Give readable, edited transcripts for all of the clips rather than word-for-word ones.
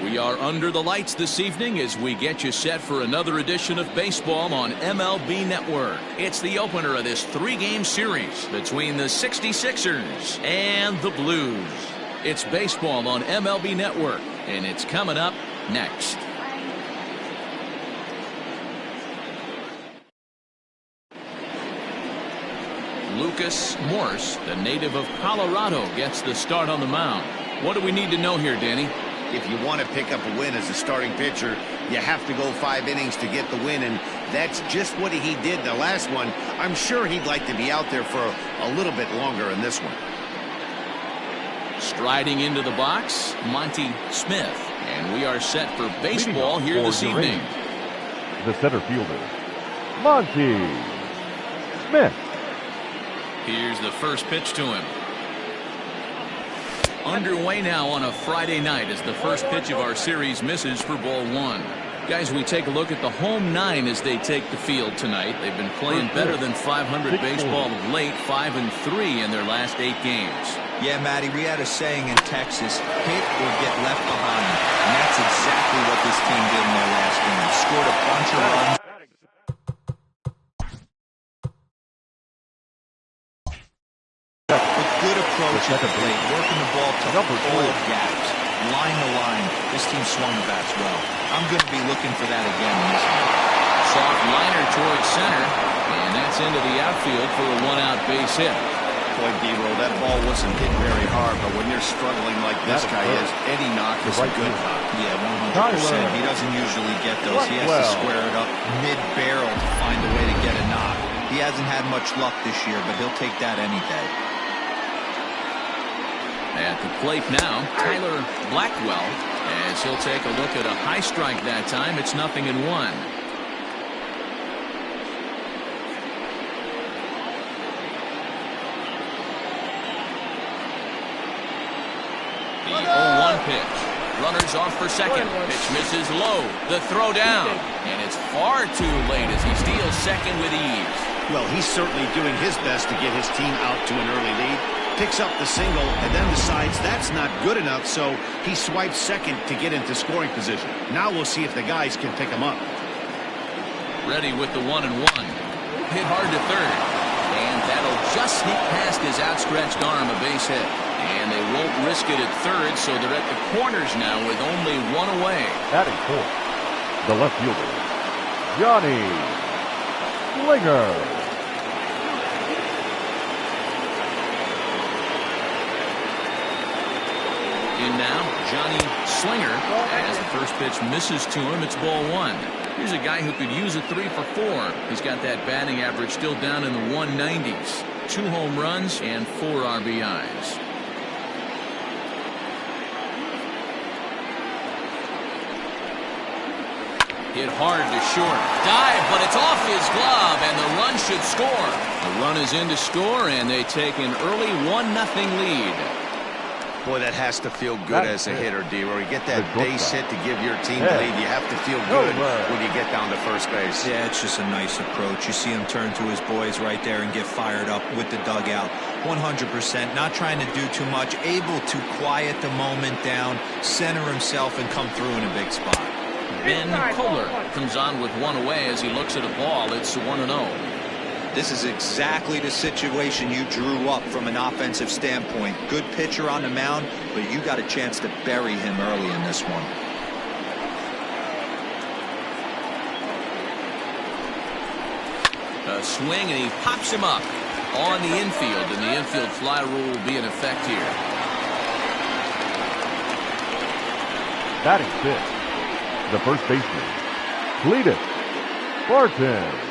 We are under the lights this evening as we get you set for another edition of baseball on MLB Network. It's the opener of this three-game series between the 66ers and the Blues. It's baseball on MLB Network, and it's coming up next. Lucas Morse, the native of Colorado, gets the start on the mound. What do we need to know here, Danny? If you want to pick up a win as a starting pitcher, you have to go 5 innings to get the win, and that's just what he did the last one. I'm sure he'd like to be out there for a little bit longer in this one. Striding into the box, Monty Smith, and we are set for baseball here this evening. The center fielder, Monty Smith. Here's the first pitch to him. Underway now on a Friday night as the first pitch of our series misses for ball one. Guys, we take a look at the home nine as they take the field tonight. They've been playing better than 500 baseball of late, 5-3 in their last 8 games. Yeah, Matty, we had a saying in Texas, hit or get left behind. And that's exactly what this team did in their last game. Scored a bunch of runs. Good approach at the plate, working the ball to all of gaps, line to line. This team swung the bats well. I'm going to be looking for that again in this one. Soft liner towards center, and that's into the outfield for a 1-out base hit. Boy, D-Roll, that ball wasn't hit very hard, but when you're struggling like this guy is, Eddie Knock is a good pop. Yeah, 100%. He doesn't usually get those. He has to square it up mid-barrel to find a way to get a knock. He hasn't had much luck this year, but he'll take that any day. At the plate now, Tyler Blackwell, as he'll take a look at a high strike that time. It's 0-1. The 0-1 pitch. Runners off for second. Pitch misses low. The throw down. And it's far too late as he steals second with ease. Well, he's certainly doing his best to get his team out to an early lead. Picks up the single and then decides that's not good enough, so he swipes second to get into scoring position. Now we'll see if the guys can pick him up. Ready with the 1-1. Hit hard to third. And that'll just sneak past his outstretched arm, a base hit. And they won't risk it at third, so they're at the corners now with only 1 away. Batting fourth, the left fielder, Johnny Slinger. In now, Johnny Slinger, as the first pitch misses to him. It's ball one. Here's a guy who could use a 3 for 4. He's got that batting average still down in the 190s. 2 home runs and 4 RBIs. Hit hard to short. Dive, but it's off his glove, and the run should score. The run is in to score, and they take an early 1-0 lead. Boy, that has to feel good as a hitter, D-Roy. You get that base hit to give your team the lead. You have to feel good when you get down to first base. Yeah, it's just a nice approach. You see him turn to his boys right there and get fired up with the dugout. 100%, not trying to do too much, able to quiet the moment down, center himself, and come through in a big spot. Ben Kohler comes on with 1 away as he looks at a ball. It's 1-0. This is exactly the situation you drew up from an offensive standpoint. Good pitcher on the mound, but you got a chance to bury him early in this one. A swing, and he pops him up on the infield, and the infield fly rule will be in effect here. Batting fifth, the first baseman, Cletus Barton.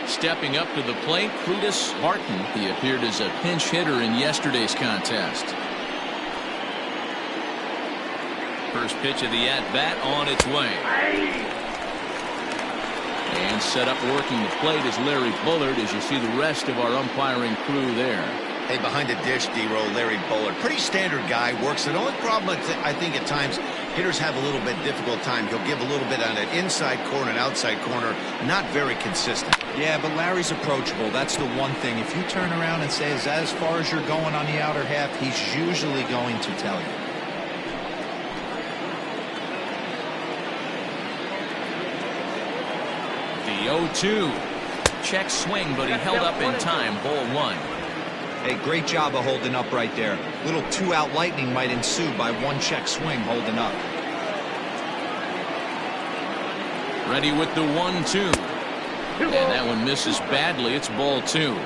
Stepping up to the plate, Cletus Barton. He appeared as a pinch hitter in yesterday's contest. First pitch of the at-bat on its way. And set up working the plate is Larry Bullard, as you see the rest of our umpiring crew there. Hey, behind the dish, D-Roll, Larry Bullard. Pretty standard guy, works. The only problem I think at times hitters have a little bit difficult time. He'll give a little bit on that inside corner and outside corner. Not very consistent. Yeah, but Larry's approachable. That's the one thing. If you turn around and say, is that as far as you're going on the outer half, he's usually going to tell you. The 0-2. Check swing, but he held up in time. Ball 1. Hey, great job of holding up right there. Little 2-out lightning might ensue by one check swing holding up. Ready with the 1-2. And that one misses badly. It's ball 2.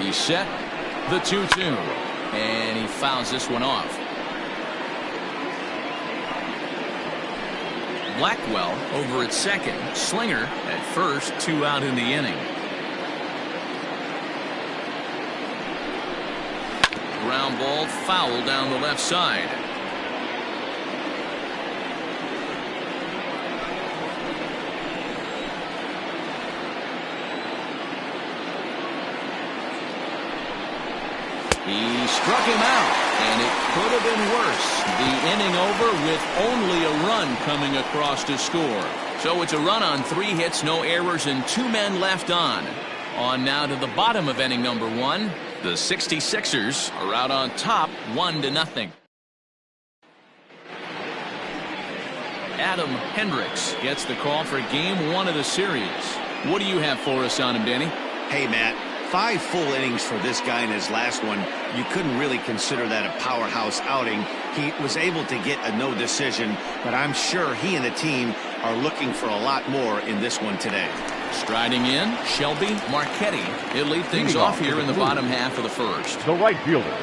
He's set. The 2-2. And he fouls this one off. Blackwell over at second. Slinger at first. 2 out in the inning. Ground ball foul down the left side. He struck him out, and it could have been worse. The inning over with only a run coming across to score. So it's a run on 3 hits, no errors, and 2 men left on. On now to the bottom of inning number 1. The 66ers are out on top 1-0. Adam Hendricks gets the call for game 1 of the series. What do you have for us on him, Danny? Hey, Matt. 5 full innings for this guy in his last one. You couldn't really consider that a powerhouse outing. He was able to get a no decision, but I'm sure he and the team are looking for a lot more in this one today. Striding in, Shelby Marchetti. He'll lead things off here in the bottom half of the first. The right fielder,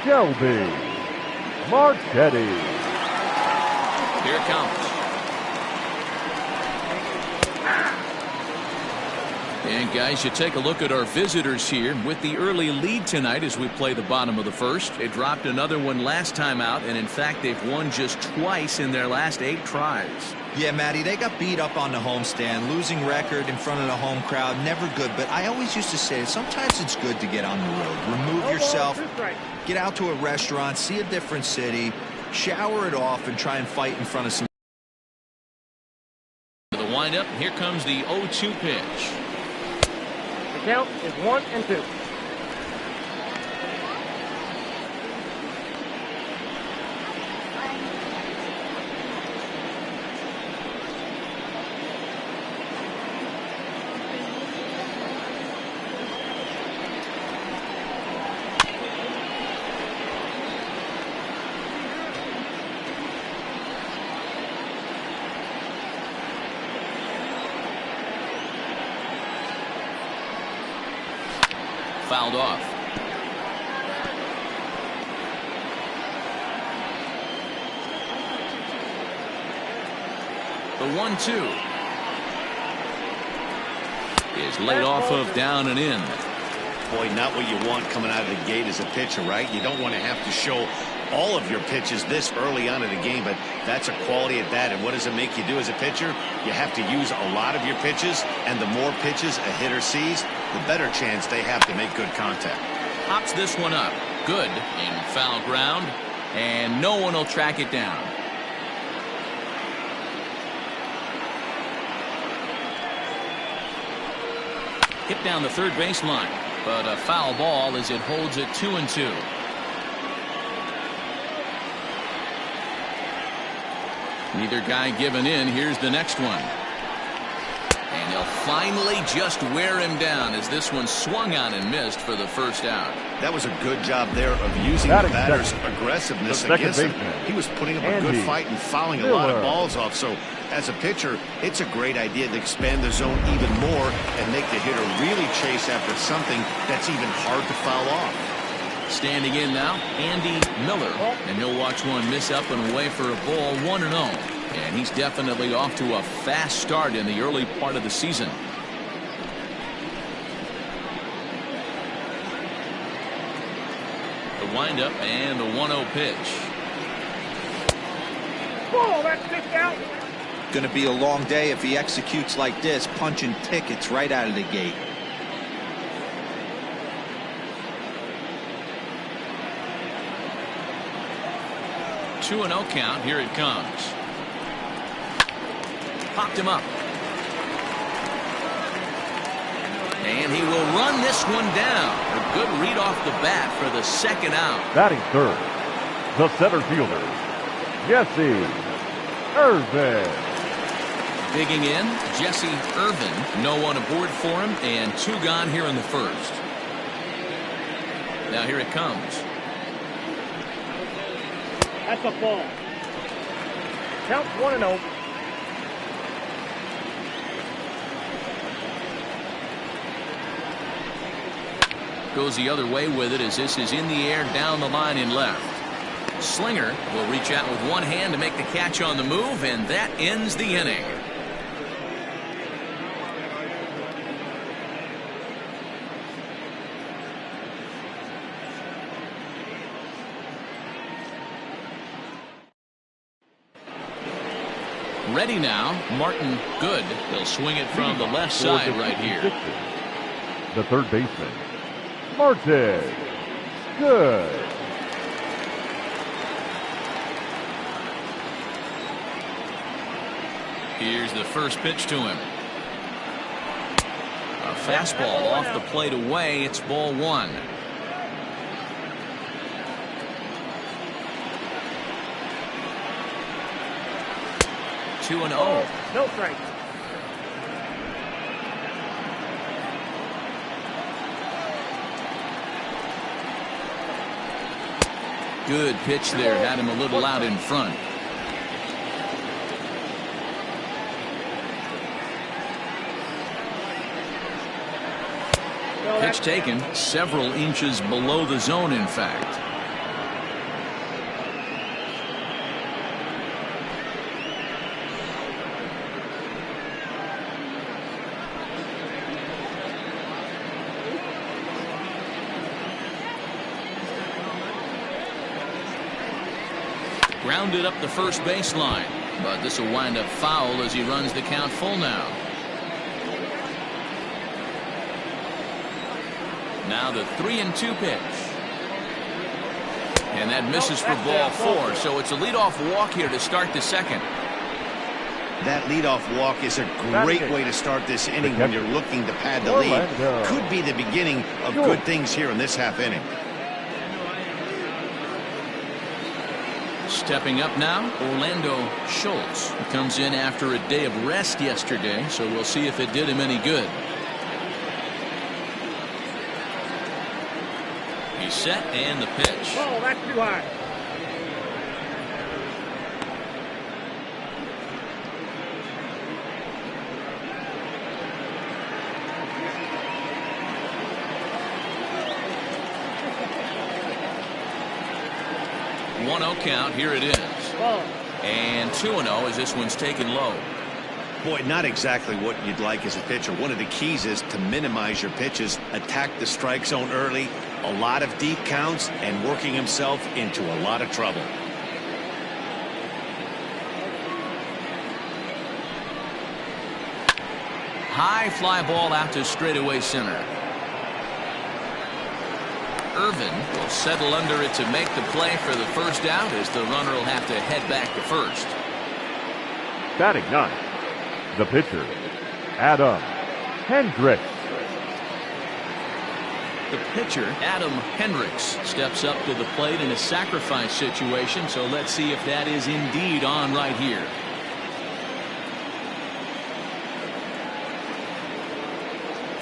Shelby Marchetti. Here it comes. And guys, you take a look at our visitors here with the early lead tonight as we play the bottom of the first. They dropped another one last time out, and in fact they've won just twice in their last 8 tries. Yeah, Matty, they got beat up on the homestand. Losing record in front of the home crowd, never good. But I always used to say sometimes it's good to get on the road. Remove yourself, get out to a restaurant, see a different city, shower it off, and try and fight in front of some. The windup, here comes the 0-2 pitch. The count is 1-2. Fouled off. The 1-2 is laid off of down and in. Boy, not what you want coming out of the gate as a pitcher, right? You don't want to have to show all of your pitches this early on in the game, but that's a quality at that. And what does it make you do as a pitcher? You have to use a lot of your pitches, and the more pitches a hitter sees, the better chance they have to make good contact. Pops this one up. Good in foul ground, and no one will track it down. Hit down the third baseline, but a foul ball as it holds it 2-2. Neither guy giving in. Here's the next one. And he'll finally just wear him down as this one swung on and missed for the first out. That was a good job there of using the batter's aggressiveness against him. He was putting up a good fight and fouling a lot of balls off. So as a pitcher, it's a great idea to expand the zone even more and make the hitter really chase after something that's even hard to foul off. Standing in now, Andy Miller, and he'll watch one miss up and away for a ball, 1-0. And he's definitely off to a fast start in the early part of the season. The windup and the 1-0 pitch. Whoa, that's pitched out. Going to be a long day if he executes like this, punching tickets right out of the gate. A 2-0 count. Here it comes. Popped him up. And he will run this one down. A good read off the bat for the second out. Batting third, the center fielder, Jesse Irvin. Digging in, Jesse Irvin. No one aboard for him, and 2 gone here in the first. Now here it comes. That's a ball. Count 1-0. Goes the other way with it as this is in the air down the line in left. Slinger will reach out with one hand to make the catch on the move, and that ends the inning. Ready now, Martin Good. He'll swing it from the left side right here. The third baseman, Martin Good. Here's the first pitch to him. A fastball off the plate away. It's ball 1. Two and 0. No strike. Good pitch there. Had him a little out in front. Pitch taken several inches below the zone, in fact. Grounded up the first baseline, but this will wind up foul as he runs the count full now. Now the 3-2 pitch. And that misses for ball 4, so it's a leadoff walk here to start the second. That leadoff walk is a great way to start this inning when you're looking to pad the lead. Could be the beginning of good things here in this half inning. Stepping up now, Orlando Schultz. He comes in after a day of rest yesterday, so we'll see if it did him any good. He's set, and the pitch. Oh, that's too high. Count. Here it is. And 2-0 as this one's taken low. Boy, not exactly what you'd like as a pitcher. One of the keys is to minimize your pitches, attack the strike zone early, a lot of deep counts, and working himself into a lot of trouble. High fly ball out to straightaway center. Irvin will settle under it to make the play for the first out as the runner will have to head back to first. Batting 9, the pitcher, Adam Hendricks. The pitcher, Adam Hendricks, steps up to the plate in a sacrifice situation, so let's see if that is indeed on right here.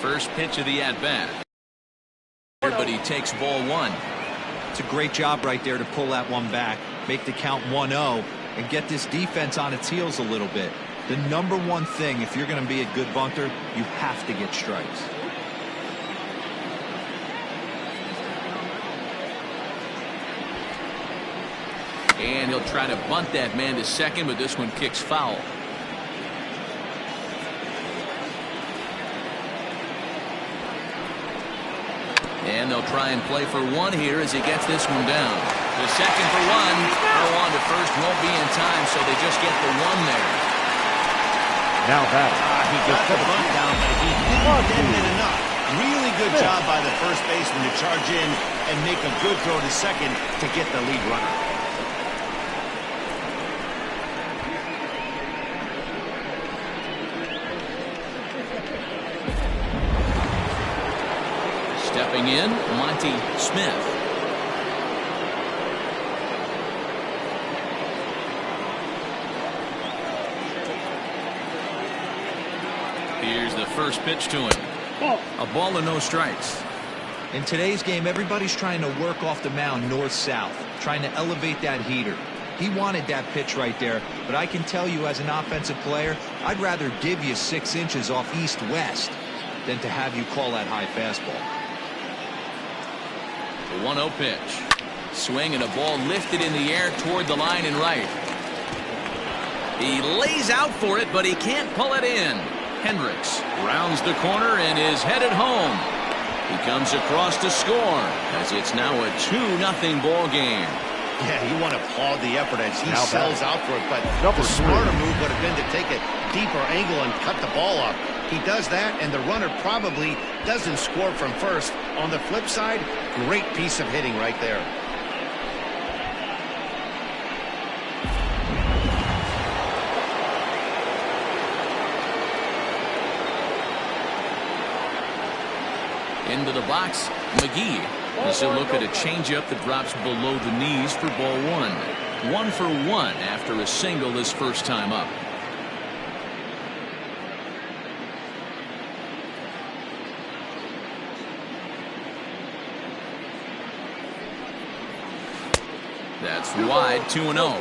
First pitch of the at-bat. But he takes ball 1. It's a great job right there to pull that one back, make the count 1-0, and get this defense on its heels a little bit. The number one thing, if you're going to be a good bunter, you have to get strikes. And he'll try to bunt that man to second, but this one kicks foul. And they'll try and play for 1 here as he gets this one down. The second for 1. Throw on to first won't be in time, so they just get the 1 there. Now that He got the bunt down, but he didn't get it enough. Really good job by the first baseman to charge in and make a good throw to second to get the lead runner. Checking in, Monty Smith. Here's the first pitch to him. A ball and no strikes. In today's game, everybody's trying to work off the mound north-south, trying to elevate that heater. He wanted that pitch right there, but I can tell you as an offensive player, I'd rather give you 6 inches off east-west than to have you call that high fastball. The 1-0 pitch. Swing and a ball lifted in the air toward the line and right. He lays out for it, but he can't pull it in. Hendricks rounds the corner and is headed home. He comes across to score as it's now a 2-0 ball game. Yeah, you want to applaud the effort as he sells out for it, but Number the smarter 3. move would have been to take a deeper angle and cut the ball off. He does that, and the runner probably doesn't score from first. On the flip side, great piece of hitting right there. Into the box, McGee. As he'll look at a changeup that drops below the knees for ball 1. 1 for 1 after a single his first time up. That's wide, 2-0.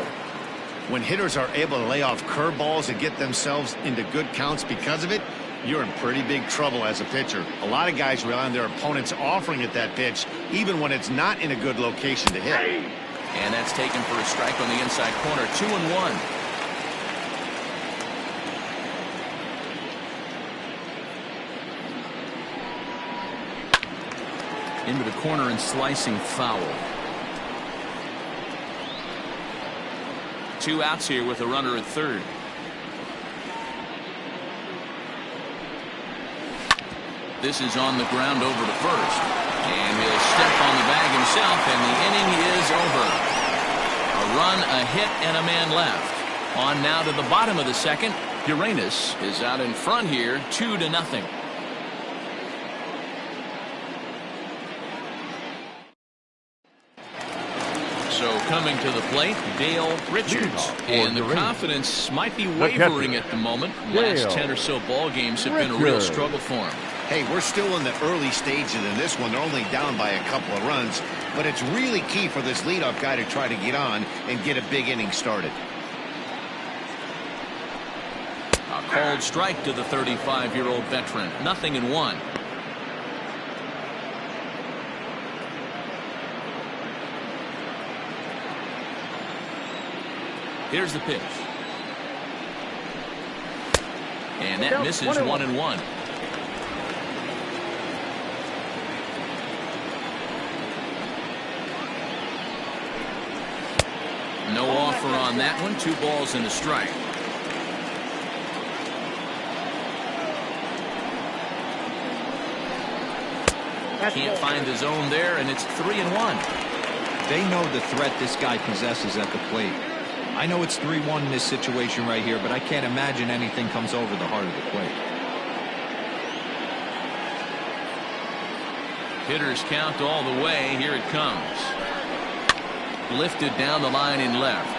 When hitters are able to lay off curveballs and get themselves into good counts because of it, you're in pretty big trouble as a pitcher. A lot of guys rely on their opponents offering at that pitch, even when it's not in a good location to hit. And that's taken for a strike on the inside corner. 2-1. Into the corner and slicing foul. 2 outs here with a runner at third. This is on the ground over to first. And he'll step on the bag himself, and the inning is over. A run, a hit, and a man left. On now to the bottom of the second. Uranus is out in front here, 2-0. So coming to the plate, Dale Richards. And the confidence might be wavering at the moment. Last 10 or so ball games have been a real struggle for him. Hey, we're still in the early stages in this one. They're only down by a couple of runs, but it's really key for this leadoff guy to try to get on and get a big inning started. A called strike to the 35-year-old veteran. 0-1. Here's the pitch. And that misses. 1-1. No offer on that one. 2 balls and a strike. Can't find the zone there, and it's 3-1. They know the threat this guy possesses at the plate. I know it's 3-1 in this situation right here, but I can't imagine anything comes over the heart of the plate. Hitters count all the way. Here it comes. Lifted down the line in left.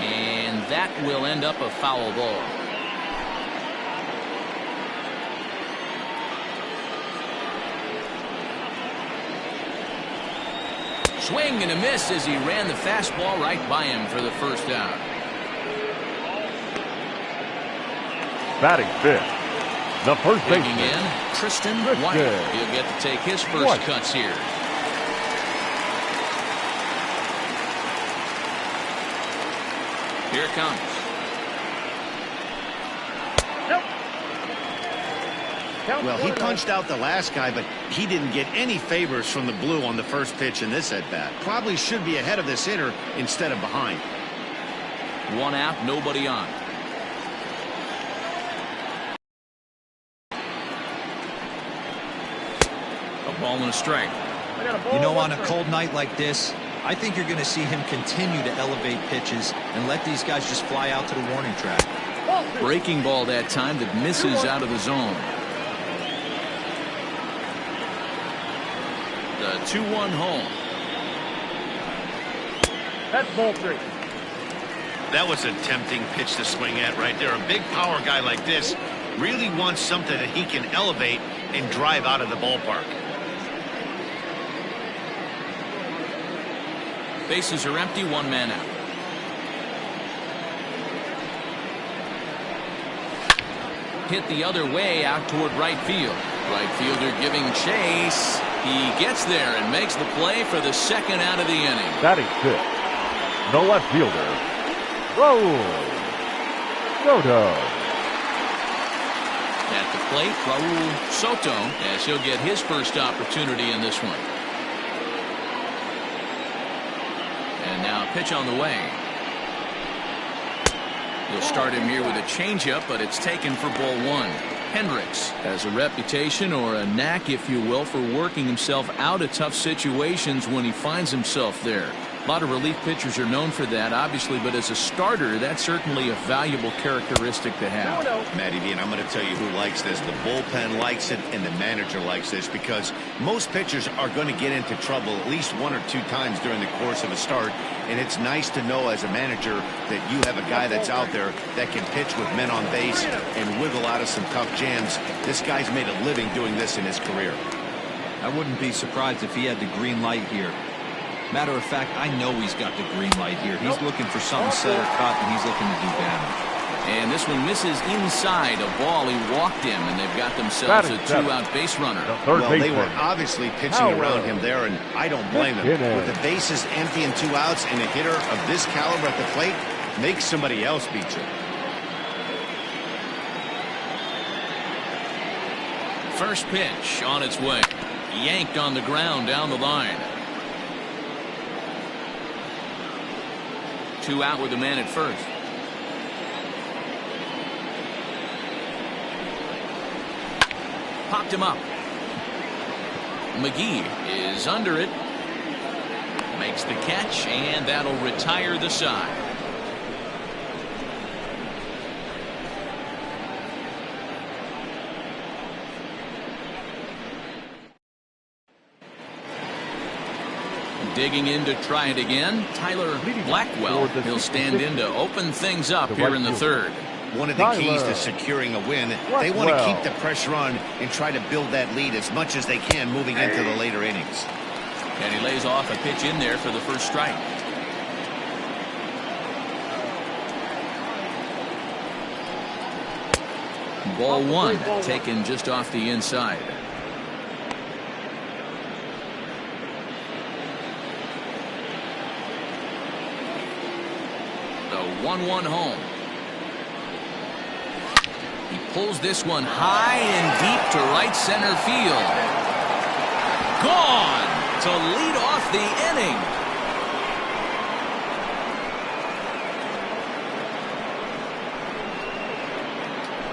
And that will end up a foul ball. Swing and a miss as he ran the fastball right by him for the first out. Batting fifth, the first baseman. Digging in, Tristan White. He'll get to take his first cuts here. Here it comes. Well, he punched out the last guy, but he didn't get any favors from the blue on the first pitch in this at-bat. Probably should be ahead of this hitter instead of behind. 1 out, nobody on. A ball and a strike. You know, on a cold night like this, I think you're going to see him continue to elevate pitches and let these guys just fly out to the warning track. Breaking ball that time that misses out of the zone. 2-1 home. That's ball 3. That was a tempting pitch to swing at right there. A big power guy like this really wants something that he can elevate and drive out of the ballpark. Bases are empty, 1 man out. Hit the other way out toward right field. Right fielder giving chase. He gets there and makes the play for the 2nd out of the inning. Batting 5th, the left fielder, Raul Soto. At the plate, Raul Soto, as he'll get his first opportunity in this one. And now a pitch on the way. He'll start him here with a changeup, but it's taken for ball 1. Hendricks has a reputation, or a knack if you will, for working himself out of tough situations when he finds himself there. A lot of relief pitchers are known for that, obviously, but as a starter, that's certainly a valuable characteristic to have. Matty D, and I'm going to tell you who likes this. The bullpen likes it, and the manager likes this, because most pitchers are going to get into trouble at least 1 or 2 times during the course of a start, and it's nice to know as a manager that you have a guy that's out there that can pitch with men on base and wiggle out of some tough jams. This guy's made a living doing this in his career. I wouldn't be surprised if he had the green light here. Matter of fact, I know he's got the green light here. He's looking for something set or cut, and he's looking to do damage. And this one misses inside a ball he walked him, and they've got themselves a 2-out base runner. Well, they were obviously pitching around him there, and I don't blame them. With the bases empty and 2 outs, and a hitter of this caliber at the plate makes somebody else beat you. First pitch on its way. Yanked on the ground down the line. 2 out with the man at first. Popped him up. McGee is under it. Makes the catch, and that'll retire the side. Digging in to try it again, Tyler Blackwell. He'll stand in to open things up here in the 3rd. One of the keys to securing a win, they want to keep the pressure on and try to build that lead as much as they can moving into the later innings. And he lays off a pitch in there for the first strike. Ball 1 taken just off the inside. The 1-1 home. He pulls this one high and deep to right center field. Gone to lead off the inning.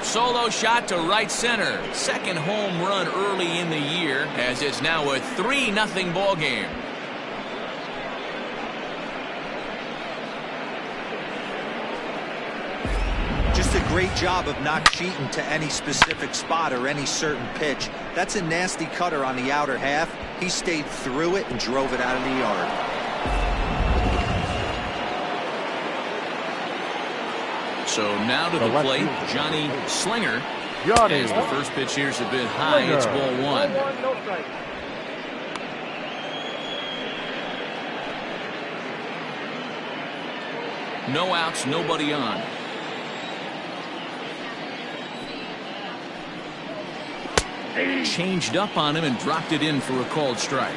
Solo shot to right center. 2nd home run early in the year, as it's now a 3-0 ball game. Just a great job of not cheating to any specific spot or any certain pitch. That's a nasty cutter on the outer half. He stayed through it and drove it out of the yard. So now to the plate, Johnny Slinger. As the first pitch here's a bit high, it's ball 1. No strike. No outs, nobody on. Changed up on him and dropped it in for a called strike.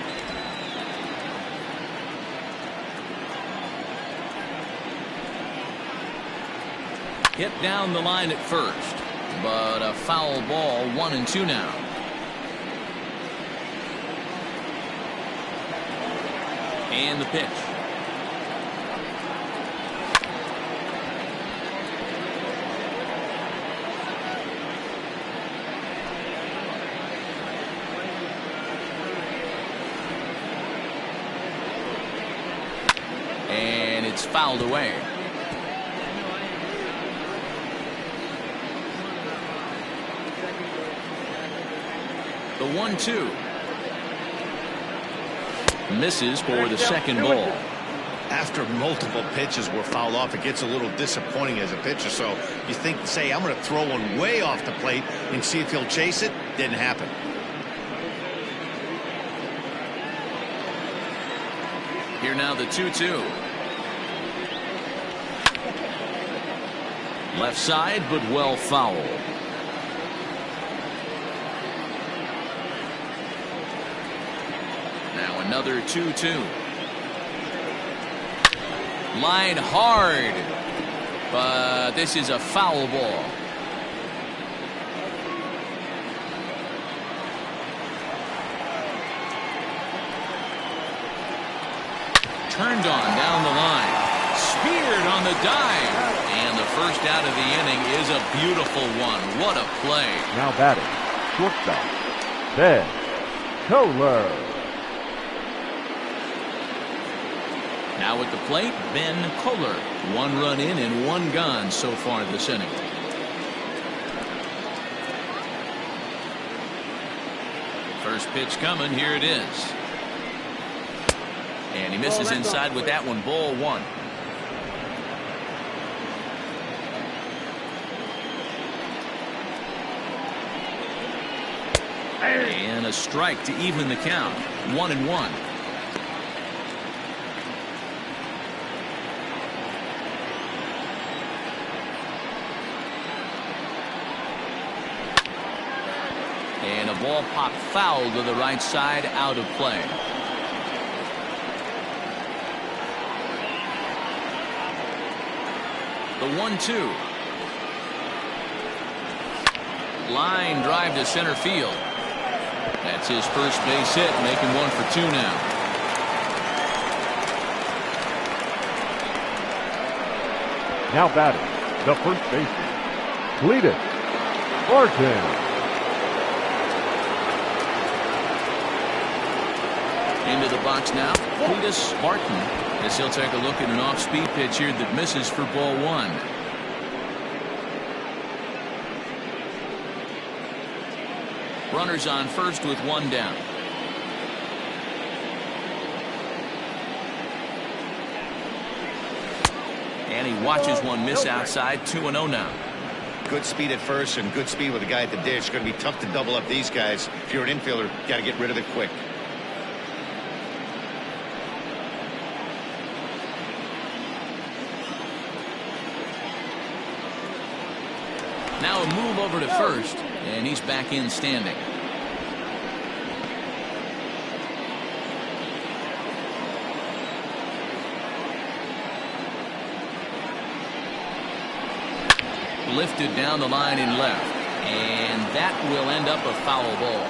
Hit down the line at first, but a foul ball, 1-2 now. And the pitch. And it's fouled away. The 1-2. Misses for the second ball. After multiple pitches were fouled off, it gets a little disappointing as a pitcher. So you think, say, I'm going to throw one way off the plate and see if he'll chase it. Didn't happen. Here now the 2-2. Left side, but well foul. Now another 2-2. Line hard, but this is a foul ball. Turned on down the line. Speared on the dive. And the first out of the inning is a beautiful one. What a play. Now batting, shortstop, Ben Kohler. Now at the plate, Ben Kohler. 1 run in and 1 gone so far this inning. First pitch coming. Here it is. And he misses inside with that one. Ball 1. And a strike to even the count. 1-1. And a ball popped foul to the right side, out of play. The 1-2. Line drive to center field. That's his first base hit, making 1 for 2 now. Now batting, the first baseman, Cletus Martin. Into the box now, Cletus Martin, as he'll take a look at an off-speed pitch here that misses for ball 1. Runners on first with 1 down. And he watches one miss outside. 2-0 now. Good speed at first and good speed with the guy at the dish. Going to be tough to double up these guys. If you're an infielder, got to get rid of it quick. Now a move over to first, and he's back in standing. Lifted down the line in left, and that will end up a foul ball.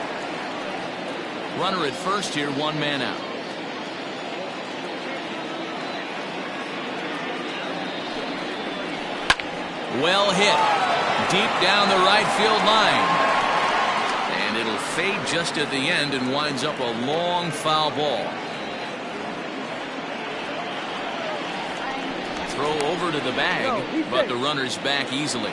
Runner at first here, 1 man out. Well hit. Deep down the right field line. And it'll fade just at the end and winds up a long foul ball. Throw over to the bag, but the runner's back easily.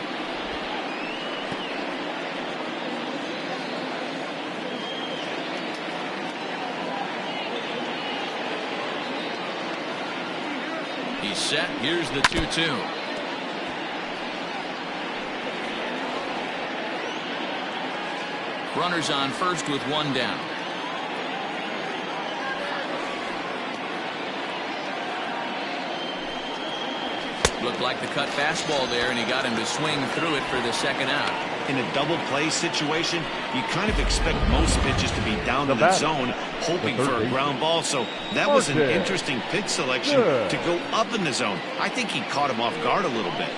He's set. Here's the 2-2. Runners on first with 1 down. Looked like the cut fastball there, and he got him to swing through it for the second out. In a double play situation, you kind of expect most pitches to be down in the zone, hoping for a ground ball. So that was an interesting pitch selection to go up in the zone. I think he caught him off guard a little bit.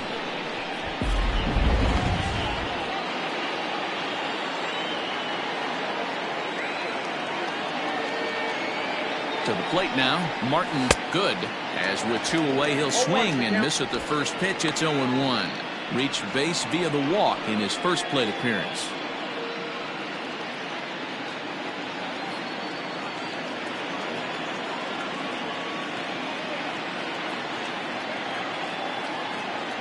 To the plate now, Martin good. As with 2 away, he'll swing and miss at the first pitch. It's 0-1. Reached base via the walk in his first plate appearance.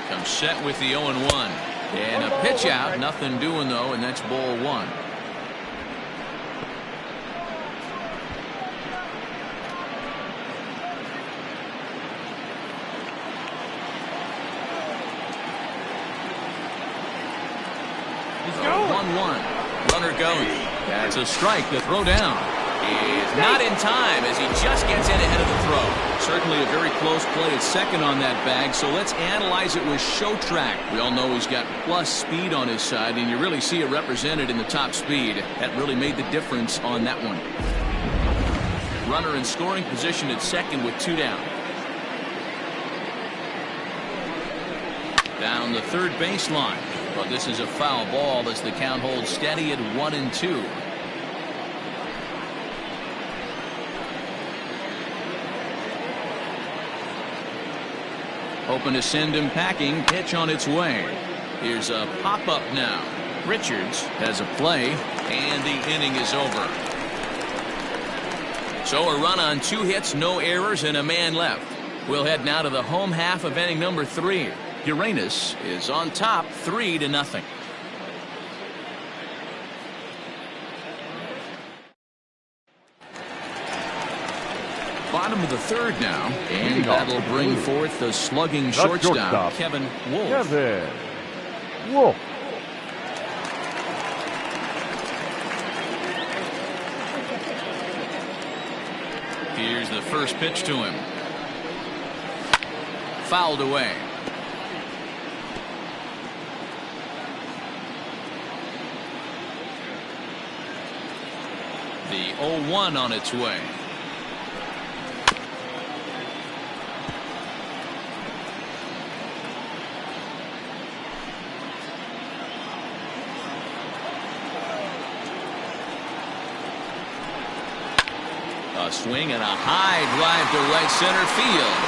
Comes set with the 0-1. And a pitch out. Nothing doing, though, and that's ball 1. 1-1. Runner goes. That's a strike. The throw down is not in time as he just gets in ahead of the throw. Certainly a very close play at second on that bag, so let's analyze it with show track. We all know he's got plus speed on his side, and you really see it represented in the top speed. That really made the difference on that one. Runner in scoring position at second with 2 down. Down the third baseline. But this is a foul ball as the count holds steady at 1-2. Hoping to send him packing. Pitch on its way. Here's a pop-up now. Richards has a play, and the inning is over. So a run on 2 hits, no errors, and a man left. We'll head now to the home half of inning number 3. Uranus is on top 3-0. Bottom of the third now, and that'll bring forth the slugging shortstop, Kevin Wolf. Here's the first pitch to him. Fouled away. The 0-1 on its way. A swing and a high drive to right center field.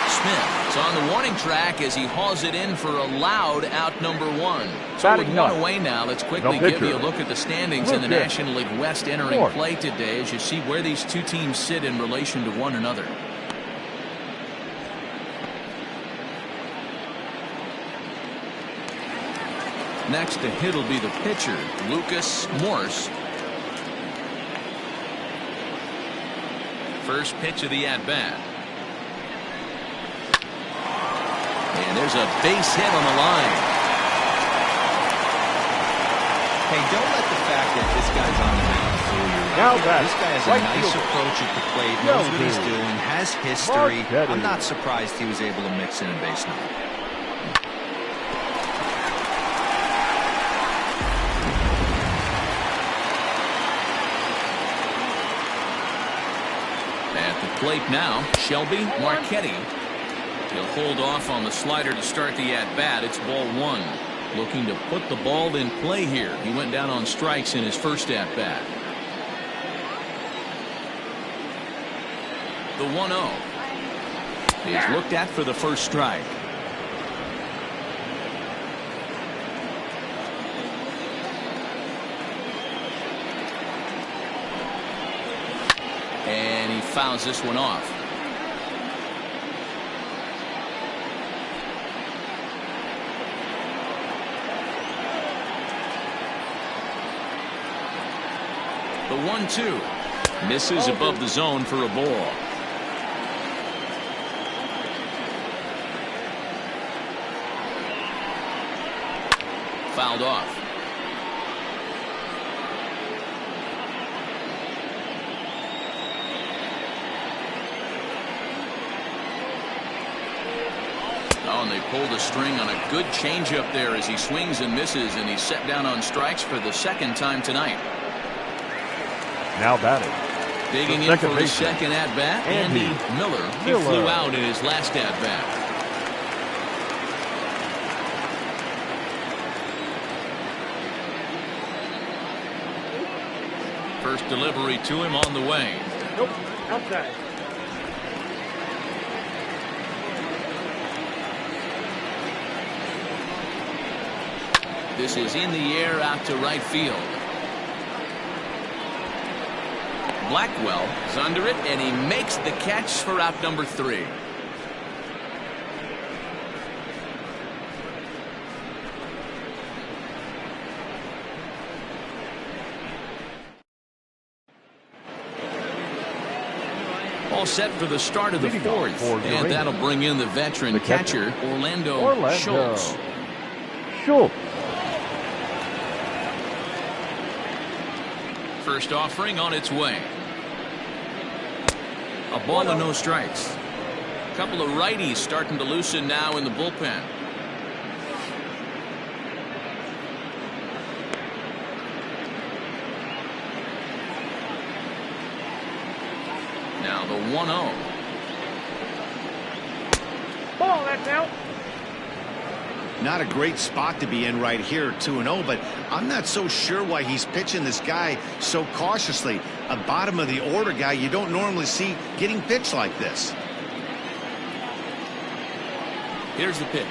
Smith is on the warning track as he hauls it in for a loud out number 1. So with 1 away now, let's quickly give you a look at the standings in the National League West entering play today as you see where these two teams sit in relation to one another. Next to hit will be the pitcher, Lucas Morse. First pitch of the at-bat. And there's a base hit on the line. Hey, don't let the fact that this guy's on the mound fool you. This guy has a nice approach at the plate, knows what he's doing, has history. I'm not surprised he was able to mix in a base knock. Plate now, Shelby Marchetti. He'll hold off on the slider to start the at-bat. It's ball 1. Looking to put the ball in play here. He went down on strikes in his first at-bat. The 1-0 is looked at for the first strike. And he fouls this one off. The 1-2 misses above the zone for a ball. Fouled off. And they pulled a string on a good changeup there as he swings and misses, and he's set down on strikes for the second time tonight. Now batting. Digging in for his second at-bat, Andy Miller. He flew out in his last at-bat. First delivery to him on the way. Nope, outside. This is in the air out to right field. Blackwell is under it, and he makes the catch for out number 3. All set for the start of the 4th, and that'll bring in the veteran catcher, Orlando Schultz. First offering on its way. A ball and no strikes. A couple of righties starting to loosen now in the bullpen. Now the 1-0. Ball, that's out. Not a great spot to be in right here, 2-0, but I'm not so sure why he's pitching this guy so cautiously. A bottom of the order guy you don't normally see getting pitched like this. Here's the pitch.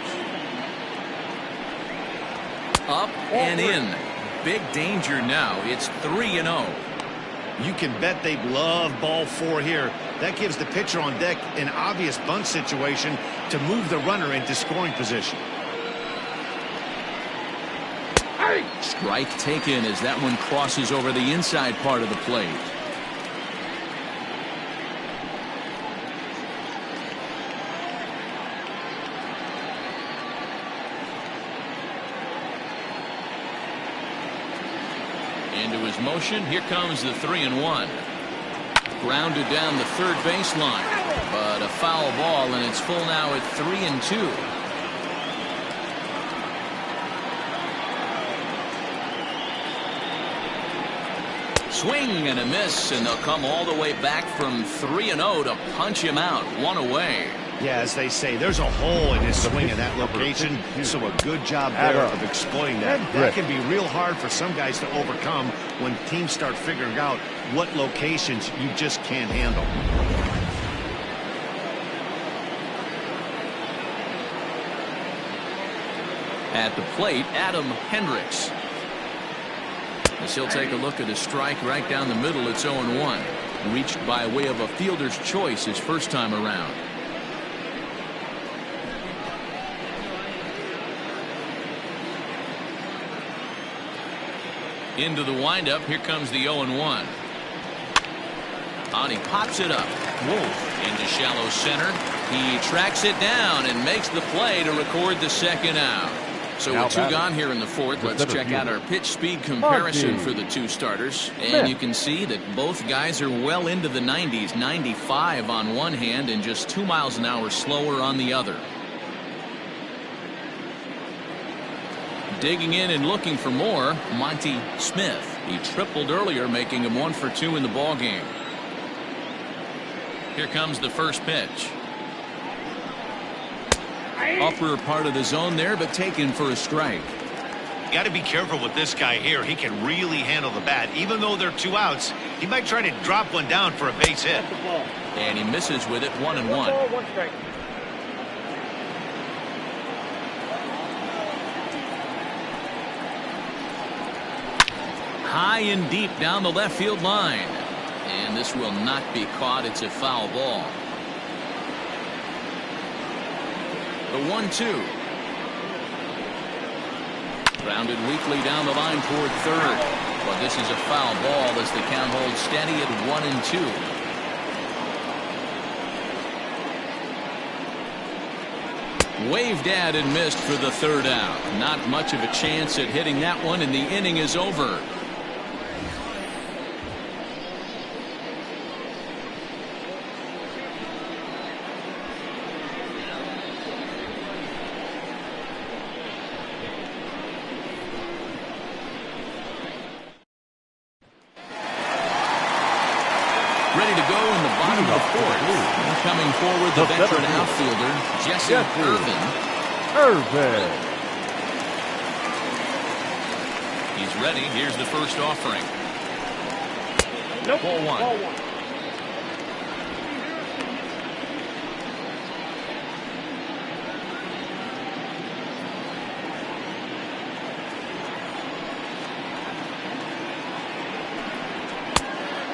Up and in. Big danger now. It's 3-0. You can bet they love ball 4 here. That gives the pitcher on deck an obvious bunt situation to move the runner into scoring position. Strike taken as that one crosses over the inside part of the plate. Into his motion. Here comes the 3-1. Grounded down the third baseline, but a foul ball, and it's full now at 3-2. Swing and a miss, and they'll come all the way back from 3-0 to punch him out. One away. Yeah, as they say, there's a hole in his swing in that location, so a good job there of exploiting that. That can be real hard for some guys to overcome when teams start figuring out what locations you just can't handle. At the plate, Adam Hendricks. As he'll take a look at a strike right down the middle. It's 0-1. Reached by way of a fielder's choice his first time around. Into the windup. Here comes the 0-1. He pops it up. Wolf into shallow center. He tracks it down and makes the play to record the second out. So with 2 gone here in the fourth, let's check out our pitch speed comparison for the 2 starters. And you can see that both guys are well into the 90s, 95 on one hand and just 2 miles an hour slower on the other. Digging in and looking for more, Monty Smith. He tripled earlier, making him 1 for 2 in the ballgame. Here comes the first pitch. Upper part of the zone there, but taken for a strike. Got to be careful with this guy here. He can really handle the bat. Even though they're 2 outs, he might try to drop one down for a base hit. And he misses with it. 1-1. 1 ball, 1 strike. High and deep down the left field line. And this will not be caught. It's a foul ball. The 1-2. Grounded weakly down the line toward third. But this is a foul ball as the count holds steady at 1-2. Waved at and missed for the third out. Not much of a chance at hitting that one, and the inning is over. Ready to go in the bottom of the fourth. Coming forward, the veteran outfielder, Jesse Irvin. He's ready. Here's the first offering. Nope. Ball 1. Ball 1.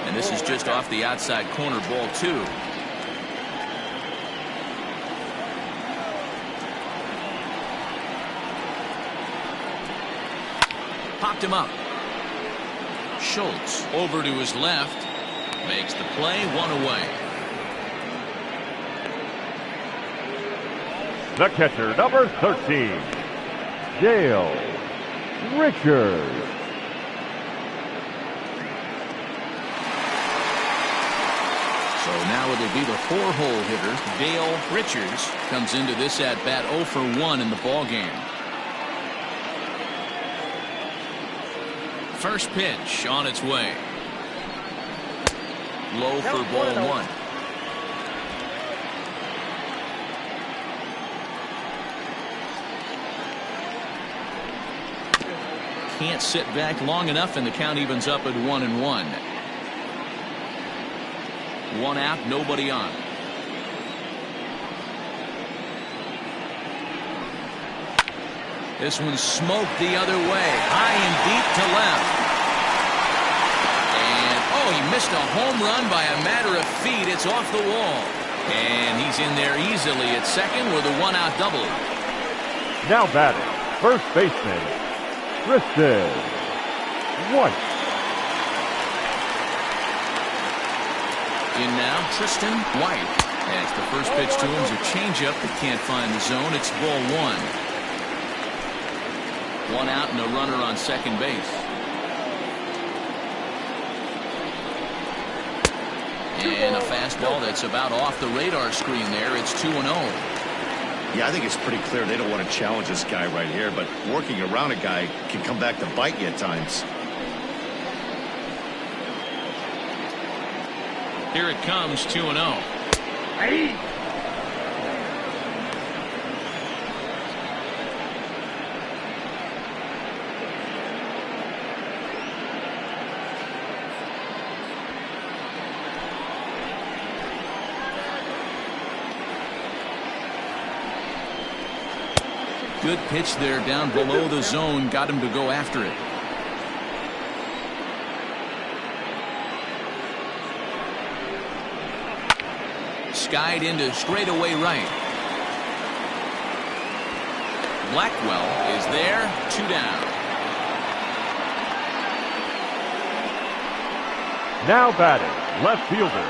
And this is just off the outside corner, ball 2. Popped him up. Schultz over to his left. Makes the play, 1 away. The catcher, number 13, Dale Richards. Now it'll be the 4-hole hitter, Dale Richards, comes into this at-bat 0 for 1 in the ballgame. First pitch on its way. Low for ball 1. Can't sit back long enough, and the count evens up at 1-1. 1 out, nobody on. This one's smoked the other way, high and deep to left. And oh, he missed a home run by a matter of feet. It's off the wall. And he's in there easily at second with a 1-out double. Now batting, first baseman, Tristan White. In now, Tristan White. As the first pitch to him is a changeup that can't find the zone. It's ball 1. 1 out and a runner on second base. And a fastball that's about off the radar screen there. It's 2-0. Yeah, I think it's pretty clear they don't want to challenge this guy right here, but working around a guy can come back to bite you at times. Here it comes, 2-0. Hey. Good pitch there down below the zone. Got him to go after it. Skied into straightaway right. Blackwell is there. 2 down. Now batting, left fielder,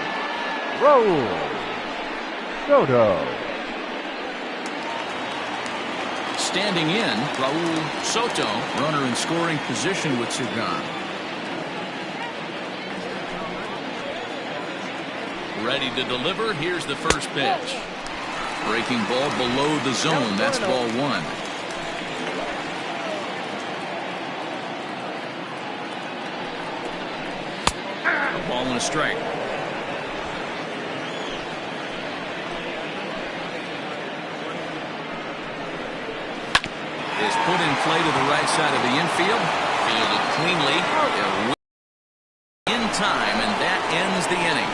Raul Soto. Standing in, Raul Soto, runner in scoring position with 2 gone. Ready to deliver. Here's the first pitch. Breaking ball below the zone. That's ball 1. A ball and a strike. Is put in play to the right side of the infield. Fielded cleanly. In time, and that ends the inning.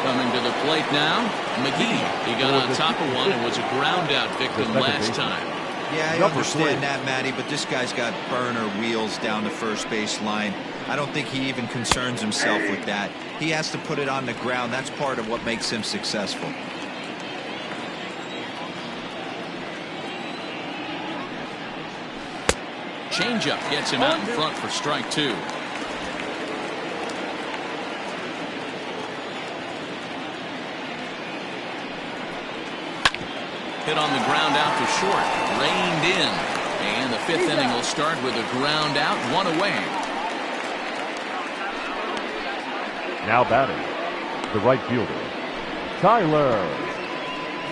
Coming to the plate now, McGee. He got on top of one and was a ground out victim last time. Yeah, I understand that, Matty, but this guy's got burner wheels down the first base line. I don't think he even concerns himself with that. He has to put it on the ground. That's part of what makes him successful. Changeup gets him out in front for strike 2. Hit on the ground out to short. Reined in. And the 5th inning will start with a ground out, 1 away. Now batting, the right fielder, Tyler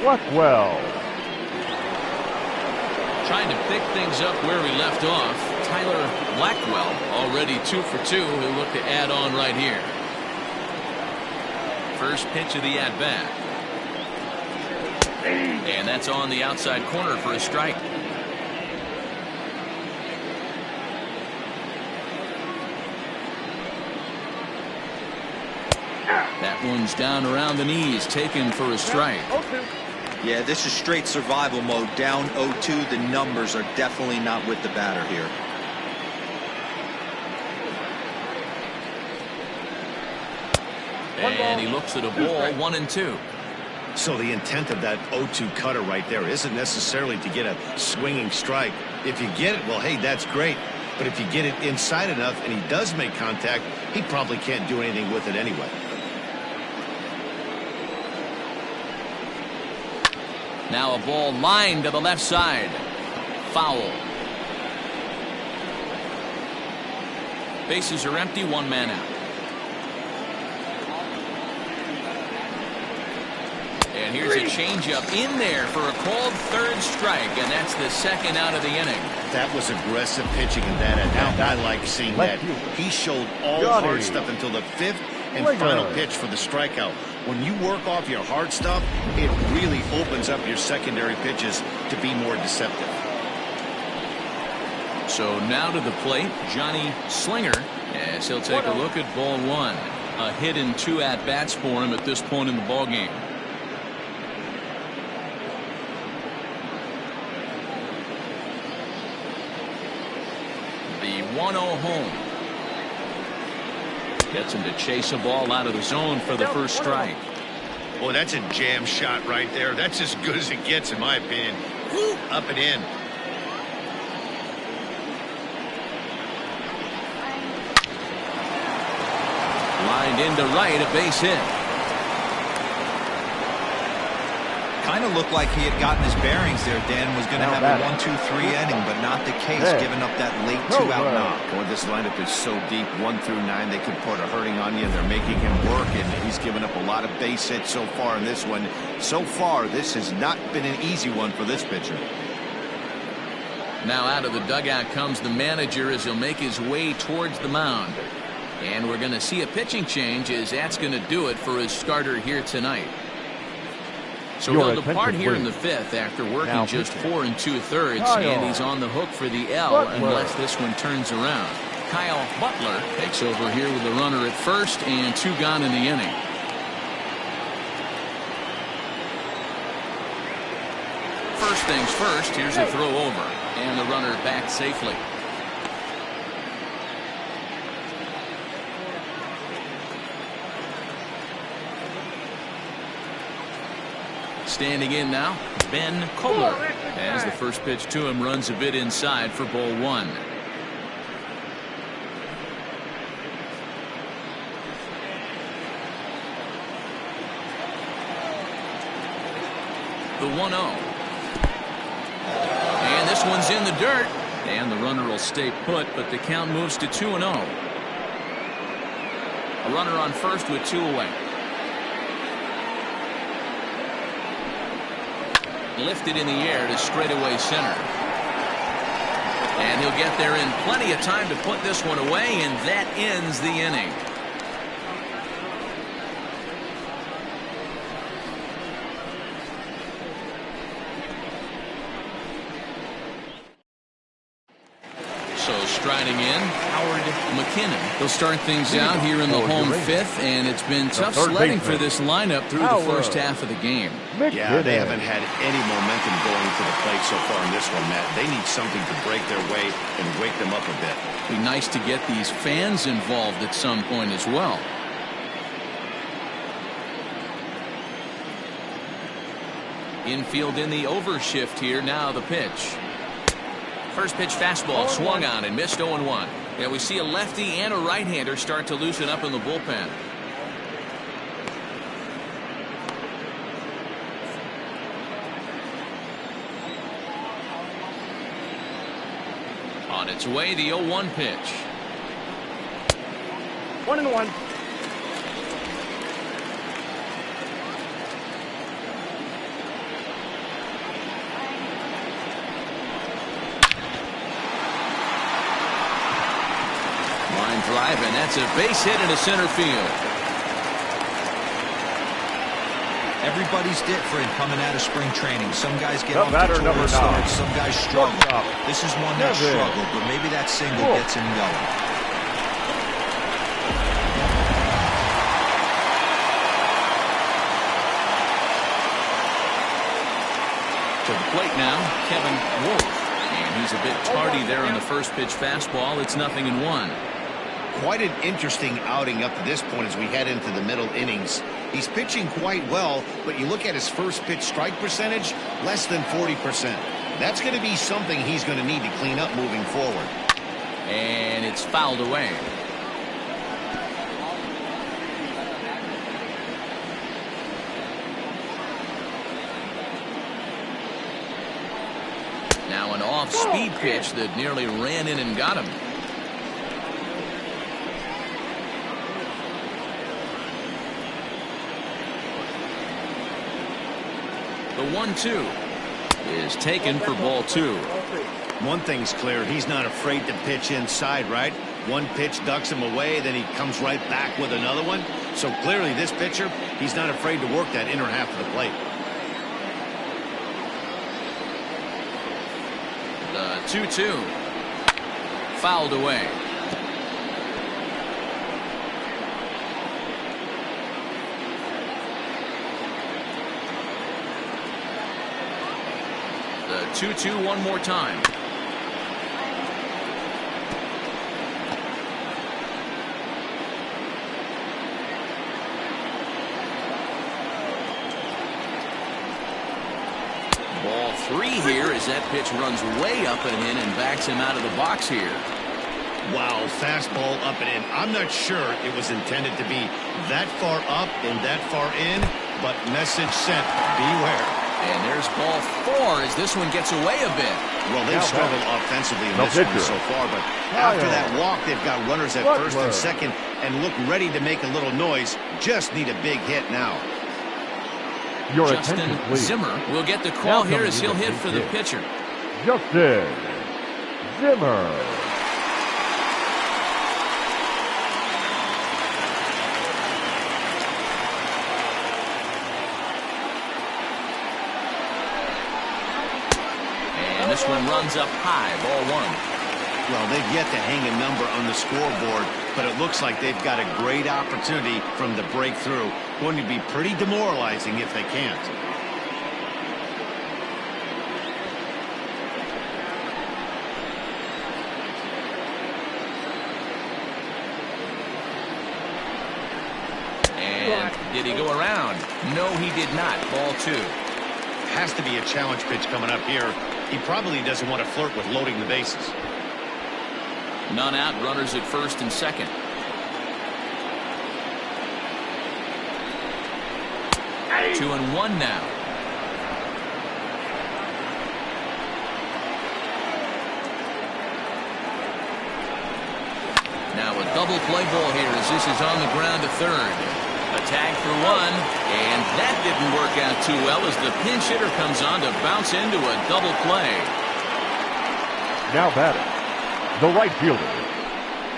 Blackwell. Trying to pick things up where we left off. Tyler Blackwell already 2 for 2. He'll look to add on right here. First pitch of the at-bat. And that's on the outside corner for a strike. That one's down around the knees, taken for a strike. Yeah, this is straight survival mode. Down 0-2. The numbers are definitely not with the batter here. And he looks at a ball, 1-2. So the intent of that 0-2 cutter right there isn't necessarily to get a swinging strike. If you get it, well, hey, that's great. But if you get it inside enough and he does make contact, he probably can't do anything with it anyway. Now a ball lined to the left side. Foul. Bases are empty, one man out. And here's a changeup in there for a called third strike, and that's the second out of the inning. That was aggressive pitching in that at bat. I like seeing that. He showed all hard stuff until the fifth and final pitch for the strikeout. When you work off your hard stuff, it really opens up your secondary pitches to be more deceptive. So now to the plate, Johnny Slinger, as he'll take a look at ball one. A hit and 2 at-bats for him at this point in the ballgame. The 1-0 home. Gets him to chase a ball out of the zone for the first strike. Boy, that's a jam shot right there. That's as good as it gets, in my opinion. Woo, up and in. Lined into right, a base hit. Kind of looked like he had gotten his bearings there. Dan was going to have a 1-2-3 inning, but not the case, giving up that late 2-out knock. Boy, this lineup is so deep, 1 through 9, they could put a hurting on you, and they're making him work, and he's given up a lot of base hits so far in this one. So far, this has not been an easy one for this pitcher. Now out of the dugout comes the manager as he'll make his way towards the mound. And we're going to see a pitching change, as that's going to do it for his starter here tonight. So he'll depart here in the fifth after working just 4 2/3, and he's on the hook for the L unless this one turns around. Kyle Butler takes over here with a runner at first and 2 gone in the inning. First things first, here's a throw over, and the runner back safely. Standing in now, Ben Kohler, as the first pitch to him runs a bit inside for ball 1. The 1-0. And this one's in the dirt, and the runner will stay put, but the count moves to 2-0. A runner on first with 2 away. Lifted in the air to straightaway center. And he'll get there in plenty of time to put this one away, and that ends the inning. So striding in, Howard McKinnon. They'll start things out here in the home fifth, and it's been tough sledding for this lineup through the first half of the game. Yeah, they haven't had any momentum going to the plate so far in this one, Matt. They need something to break their way and wake them up a bit. Be nice to get these fans involved at some point as well. Infield in the overshift here. Now the pitch. First pitch fastball swung on and missed 0-1. Yeah, we see a lefty and a right-hander start to loosen up in the bullpen. On its way, the 0-1 pitch. 1-1. Drive, and that's a base hit into center field. Everybody's different coming out of spring training. Some guys get off to torrid starts, some guys struggle. This is one that struggled, but maybe that single gets him going. To the plate now, Kevin Wolf. And he's a bit tardy there on the first pitch fastball. It's 0-1. Quite an interesting outing up to this point as we head into the middle innings. He's pitching quite well, but you look at his first pitch strike percentage, less than 40%. That's going to be something he's going to need to clean up moving forward. And it's fouled away. Now an off-speed pitch that nearly ran in and got him. The 1-2 is taken for ball 2. One thing's clear, he's not afraid to pitch inside, right? One pitch ducks him away, then he comes right back with another one. So clearly this pitcher, he's not afraid to work that inner half of the plate. The 2-2 fouled away. The 2-2 one more time. Ball 3 here as that pitch runs way up and in and backs him out of the box here. Wow, fastball up and in. I'm not sure it was intended to be that far up and that far in, but message sent, beware. And there's ball 4 as this one gets away a bit. Well, they've struggled offensively in this one so far, but after that walk, they've got runners at first and second and look ready to make a little noise. Just need a big hit now. Justin Zimmer will get the call here as he'll hit for the pitcher. Justin Zimmer. And this one runs up high, ball 1. Well, they've yet to hang a number on the scoreboard, but it looks like they've got a great opportunity from the breakthrough. Going to be pretty demoralizing if they can't. And did he go around? No, he did not. Ball 2. Has to be a challenge pitch coming up here. He probably doesn't want to flirt with loading the bases. None out, runners at first and second. Hey. 2-1 now. Now a double play ball here as this is on the ground to third. A tag for 1, and that didn't work out too well as the pinch hitter comes on to bounce into a double play. Now batting, the right fielder,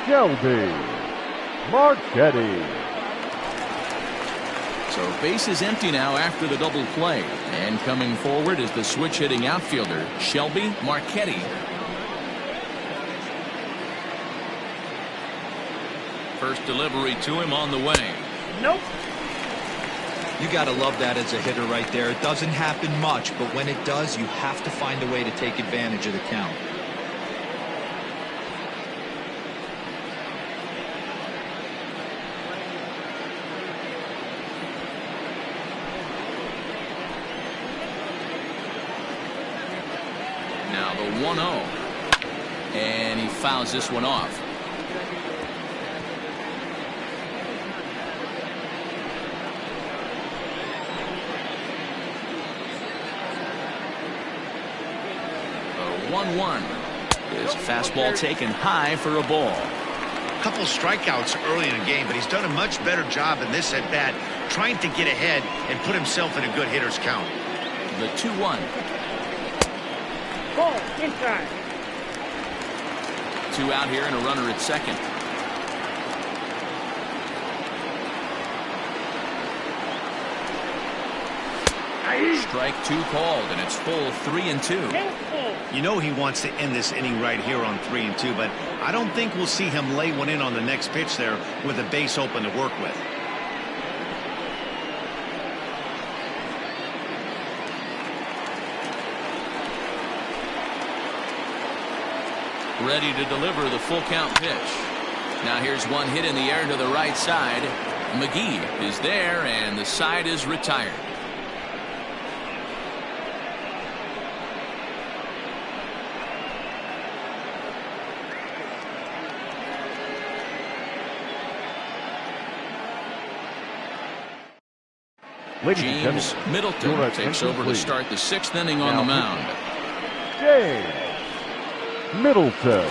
Shelby Marchetti. So base is empty now after the double play. And coming forward is the switch-hitting outfielder, Shelby Marchetti. First delivery to him on the way. Nope. You got to love that as a hitter right there. It doesn't happen much, but when it does, you have to find a way to take advantage of the count. Now the 1-0. And he fouls this one off. The 1-1. His fastball taken high for a ball. Couple strikeouts early in the game, but he's done a much better job in this at-bat trying to get ahead and put himself in a good hitter's count. The 2-1. Ball inside. 2 out here and a runner at second. Strike 2 called, and it's full 3-2. You know he wants to end this inning right here on 3-2, but I don't think we'll see him lay one in on the next pitch there with a base open to work with. Ready to deliver the full count pitch. Now here's one hit in the air to the right side. McGee is there, and the side is retired. Ladies and James gentlemen, Middleton your takes attention, over to please. start the 6th inning on Now the mound. James Middleton.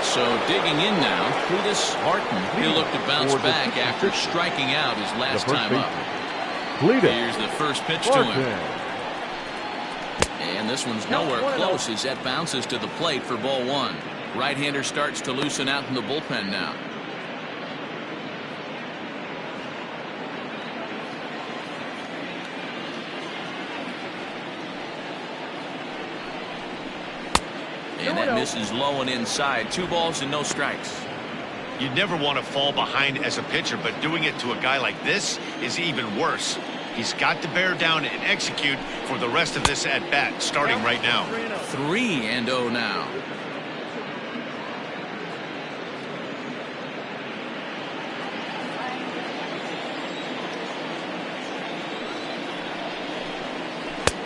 So digging in now, Cletus Harton. He'll look to bounce back after striking out his last time up. Here's the first pitch to him. And this one's nowhere close as that bounces to the plate for ball one. Right-hander starts to loosen out in the bullpen now. And that misses low and inside. 2 balls and no strikes. You never want to fall behind as a pitcher, but doing it to a guy like this is even worse. He's got to bear down and execute for the rest of this at-bat, starting right now. 3-0 now.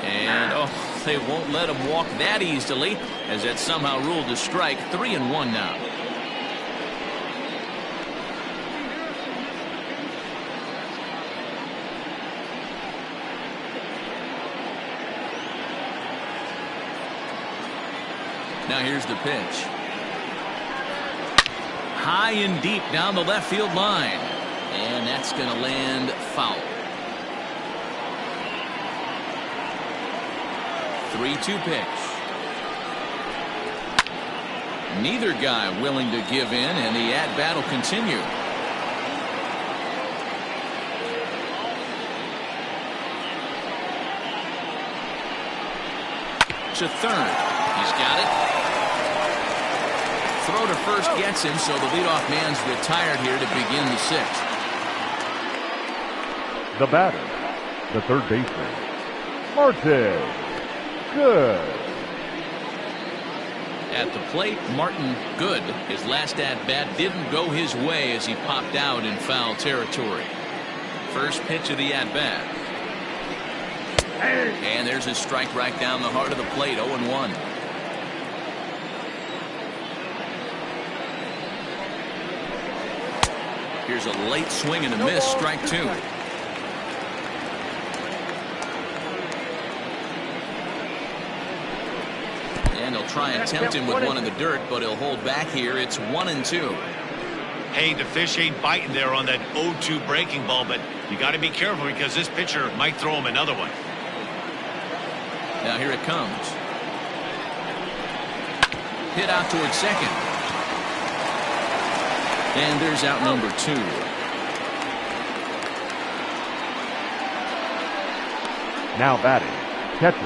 And, oh, they won't let him walk that easily, as that somehow ruled a strike. 3-1 now. Now here's the pitch. High and deep down the left field line. And that's going to land foul. 3-2 pitch. Neither guy willing to give in, and the at-bat will continue. To third. He's got it. Throw to first gets him, so the leadoff man's retired here to begin the 6th. The batter, the third baseman, Martin Good. At the plate, Martin Good. His last at-bat didn't go his way as he popped out in foul territory. First pitch of the at-bat. And there's a strike right down the heart of the plate. 0-1. Here's a late swing and a miss. Strike 2. And he'll try and tempt him with one in the dirt, but he'll hold back here. It's 1-2. Hey, the fish ain't biting there on that 0-2 breaking ball, but you got to be careful because this pitcher might throw him another one. Now here it comes. Hit out towards second. And there's out number 2. Now batting, catcher,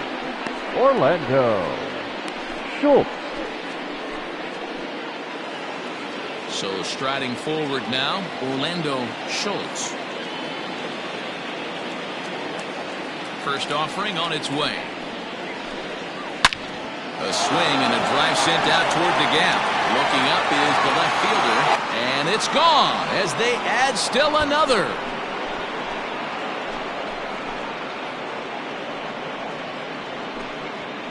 Orlando Schultz. So striding forward now, Orlando Schultz. First offering on its way. A swing and a drive sent out toward the gap. Looking up is the left fielder, and it's gone as they add still another.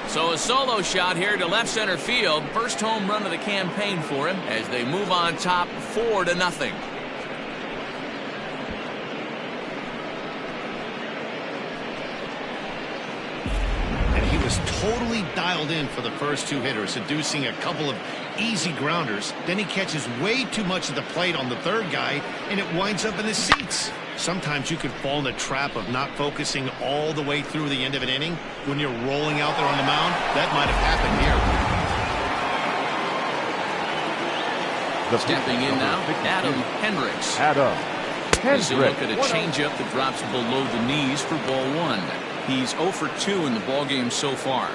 So a solo shot here to left center field. First home run of the campaign for him as they move on top 4-0. Totally dialed in for the first 2 hitters, seducing a couple of easy grounders. Then he catches way too much of the plate on the third guy, and it winds up in the seats. Sometimes you could fall in the trap of not focusing all the way through the end of an inning when you're rolling out there on the mound. That might have happened here. Stepping in now, Adam Hendricks. Hendricks. As we look at a changeup that drops below the knees for ball 1. He's 0 for 2 in the ballgame so far.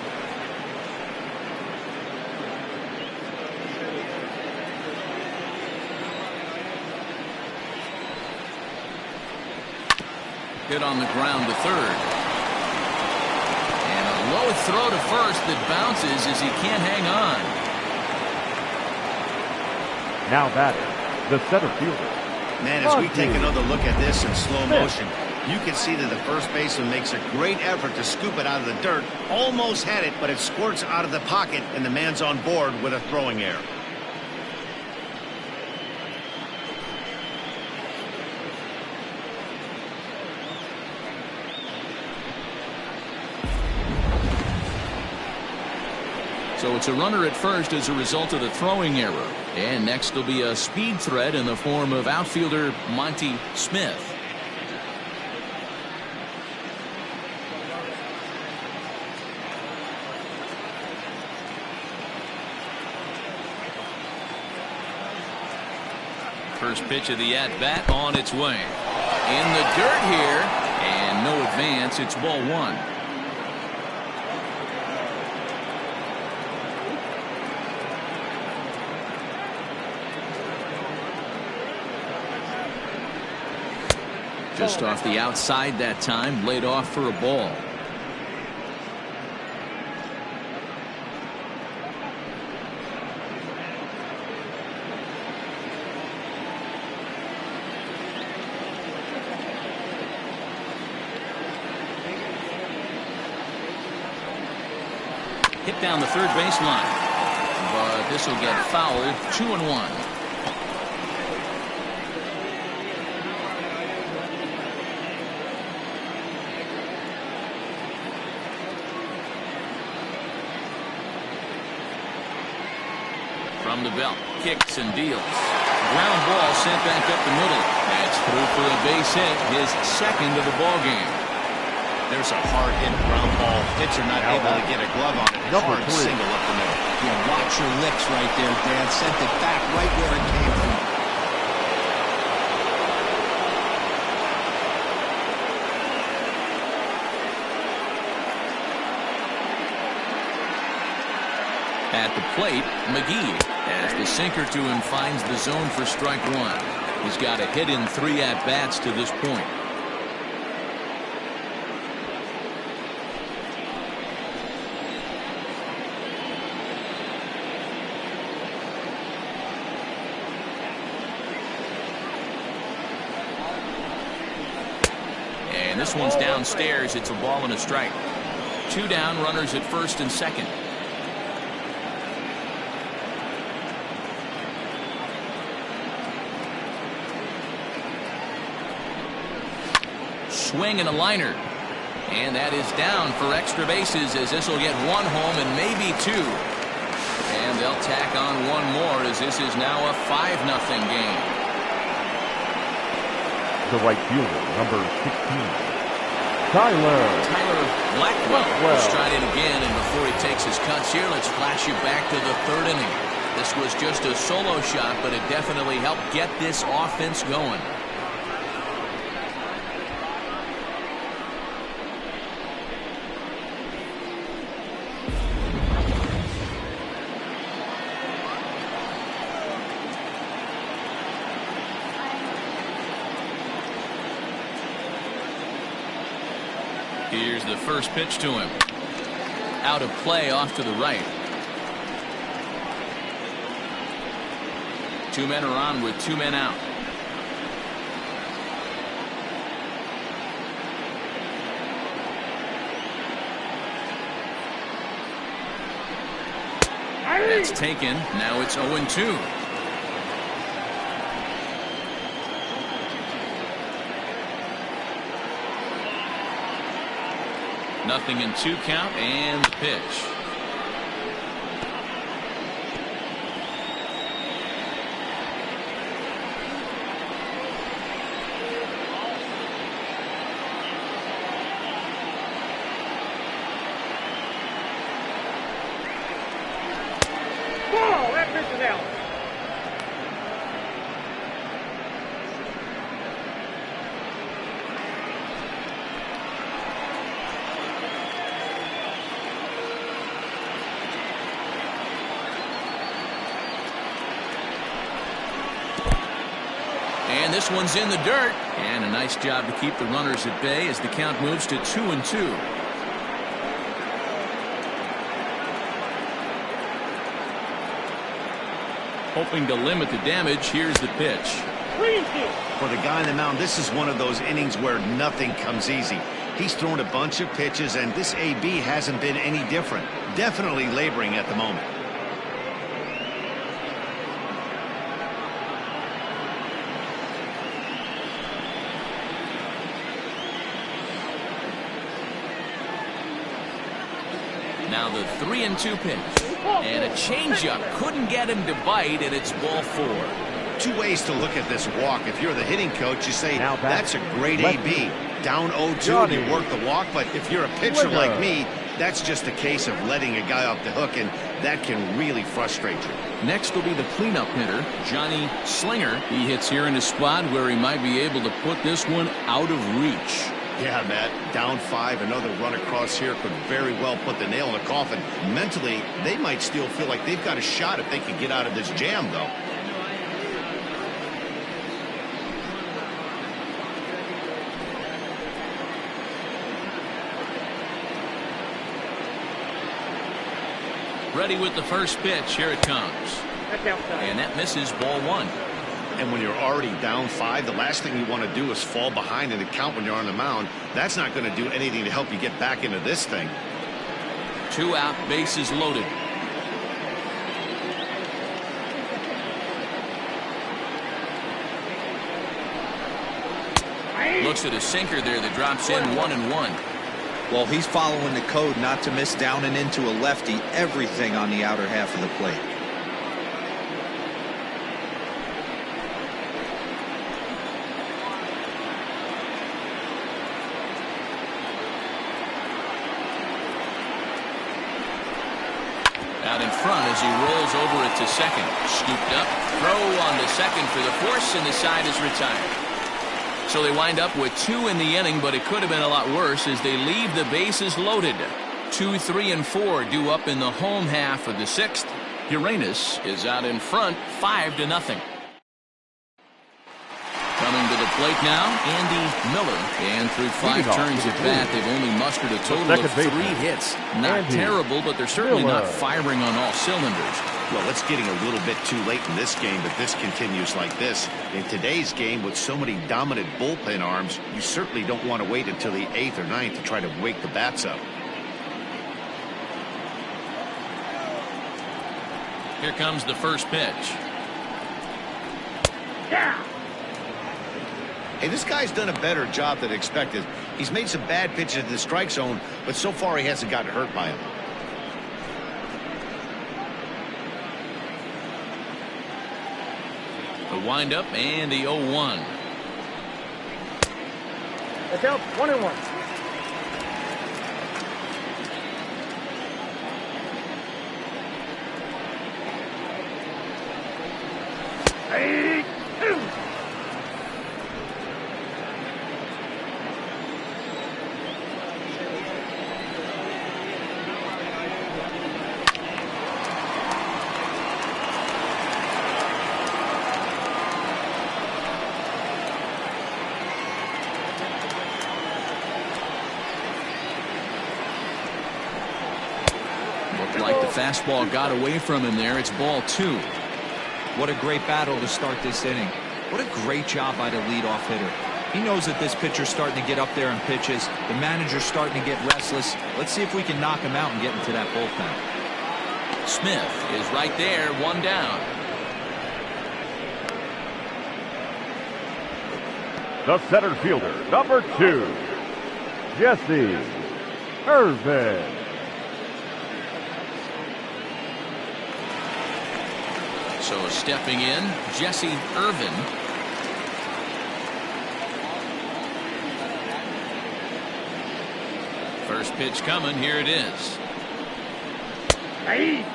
Hit on the ground to third. And a low throw to first that bounces as he can't hang on. Now batting, the center fielder. Man, as we take another look at this in slow motion, you can see that the first baseman makes a great effort to scoop it out of the dirt. Almost had it, but it squirts out of the pocket, and the man's on board with a throwing error. So it's a runner at first as a result of the throwing error. And next will be a speed threat in the form of outfielder Monty Smith. First pitch of the at-bat on its way. In the dirt here, and no advance. It's ball one. Just off the outside that time, laid off for a ball. Hit down the third baseline, but this will get fouled. 2-1. From the belt, kicks and deals. Ground ball sent back up the middle. That's through for a base hit, his second of the ball game. There's a hard hit ground ball. Pitcher not able to get a glove on it. Hard single up the middle. Yeah, watch your lips right there, Dan. Sent it back right where it came from. At the plate, McGee, as the sinker to him, finds the zone for strike one. He's got a hit in 3 at-bats to this point. And this one's downstairs. It's a ball and a strike. 2 down, runners at first and second. Swing and a liner, and that is down for extra bases, as this will get 1 home and maybe 2, and they'll tack on 1 more as this is now a 5-0 game. The right fielder, number 16, Tyler Blackwell will stride in again, and before he takes his cuts here, let's flash you back to the 3rd inning. This was just a solo shot, but it definitely helped get this offense going. Here's the first pitch to him. Out of play off to the right. 2 men are on with 2 men out. That's taken. Now it's 0-2. Nothing in 2 count, and the pitch. Ball, that pitch is out. And this one's in the dirt. And a nice job to keep the runners at bay as the count moves to 2-2. Hoping to limit the damage, here's the pitch. 3-2. For the guy on the mound, this is one of those innings where nothing comes easy. He's thrown a bunch of pitches, and this AB hasn't been any different. Definitely laboring at the moment. Now the 3-2 pitch. And a changeup couldn't get him to bite, and it's ball 4. Two ways to look at this walk. If you're the hitting coach, you say, that's a great AB. Down 0-2 and you work the walk. But if you're a pitcher like me, that's just a case of letting a guy off the hook, and that can really frustrate you. Next will be the cleanup hitter, Johnny Slinger. He hits here in a spot where he might be able to put this one out of reach. Yeah, Matt, down 5, another run across here could very well put the nail in the coffin. Mentally, they might still feel like they've got a shot if they can get out of this jam, though. Ready with the first pitch. Here it comes. That's outside. And that misses, ball 1. And when you're already down 5, the last thing you want to do is fall behind in the count when you're on the mound. That's not going to do anything to help you get back into this thing. 2 out, bases loaded. Looks at a sinker there that drops in 1-1. Well, he's following the code not to miss down and into a lefty. Everything on the outer half of the plate. Out in front as he rolls over it to second. Scooped up. Throw on to second for the force, and the side is retired. So they wind up with 2 in the inning, but it could have been a lot worse as they leave the bases loaded. 2, 3, and 4 due up in the home half of the 6th. Uranus is out in front, 5-0. Coming to the plate now, Andy Miller. And through 5 turns at bat, they've only mustered a total of 3 hits. Not terrible, but they're certainly not firing on all cylinders. Well, it's getting a little bit too late in this game, but this continues like this. In today's game, with so many dominant bullpen arms, you certainly don't want to wait until the 8th or 9th to try to wake the bats up. Here comes the first pitch. Yeah. Hey, this guy's done a better job than expected. He's made some bad pitches in the strike zone, but so far he hasn't gotten hurt by him. The windup and the 0-1. That's out. 1-1. Hey, 2. Like the fastball got away from him there. It's ball 2. What a great battle to start this inning. What a great job by the leadoff hitter. He knows that this pitcher's starting to get up there in pitches. The manager's starting to get restless. Let's see if we can knock him out and get into that bullpen. Smith is right there, 1 down. The center fielder, number 2, Jesse Irvin. So stepping in, Jesse Irvin. First pitch coming. Here it is. Hey.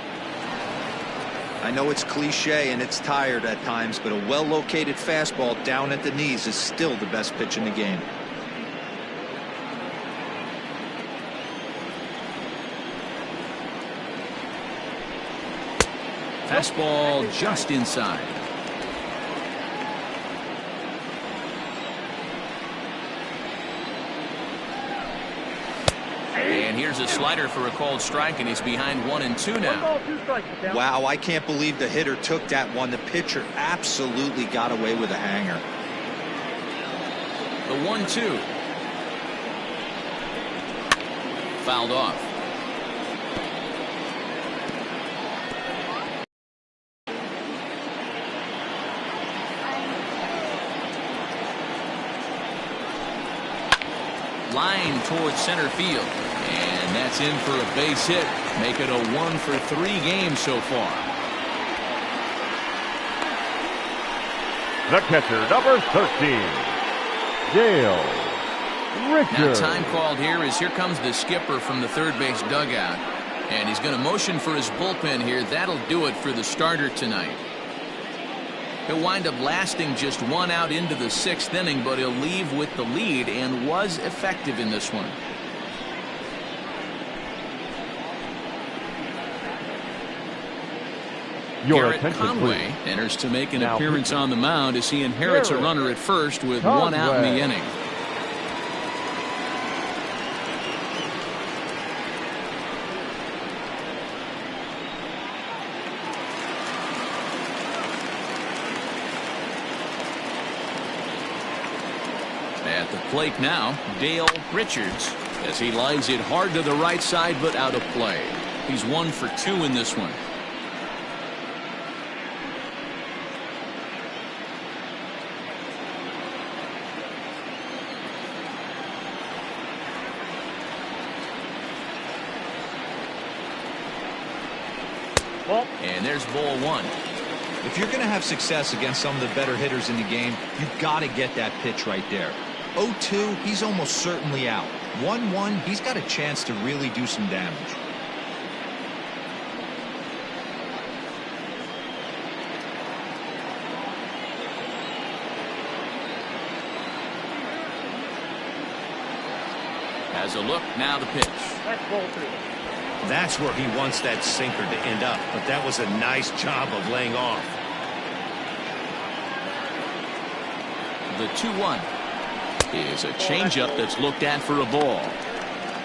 I know it's cliche and it's tired at times, but a well-located fastball down at the knees is still the best pitch in the game. Fastball just inside. And here's a slider for a called strike, and he's behind 1-2 now. 1 ball, 2 strikes. That's out. Wow, I can't believe the hitter took that one. The pitcher absolutely got away with a hanger. The 1-2. Fouled off. Line towards center field, and that's in for a base hit. Make it a 1-for-3 game so far. The catcher, number 13, Dale Richards. Now time called here as here comes the skipper from the third base dugout. And he's going to motion for his bullpen here. That'll do it for the starter tonight. He'll wind up lasting just one out into the 6th inning, but he'll leave with the lead and was effective in this one. Your Garrett attention, Conway please. enters to make an Now, appearance on the mound as he inherits a Garrett runner at first with one out in the Conway. inning. At the plate now, Dale Richards, as he lines it hard to the right side but out of play. He's 1 for 2 in this one. And there's ball 1. If you're going to have success against some of the better hitters in the game, you've got to get that pitch right there. 0-2, he's almost certainly out. 1-1, he's got a chance to really do some damage. Has a look, now the pitch. That's ball 3. That's where he wants that sinker to end up, but that was a nice job of laying off. The 2-1 is a changeup that's looked at for a ball.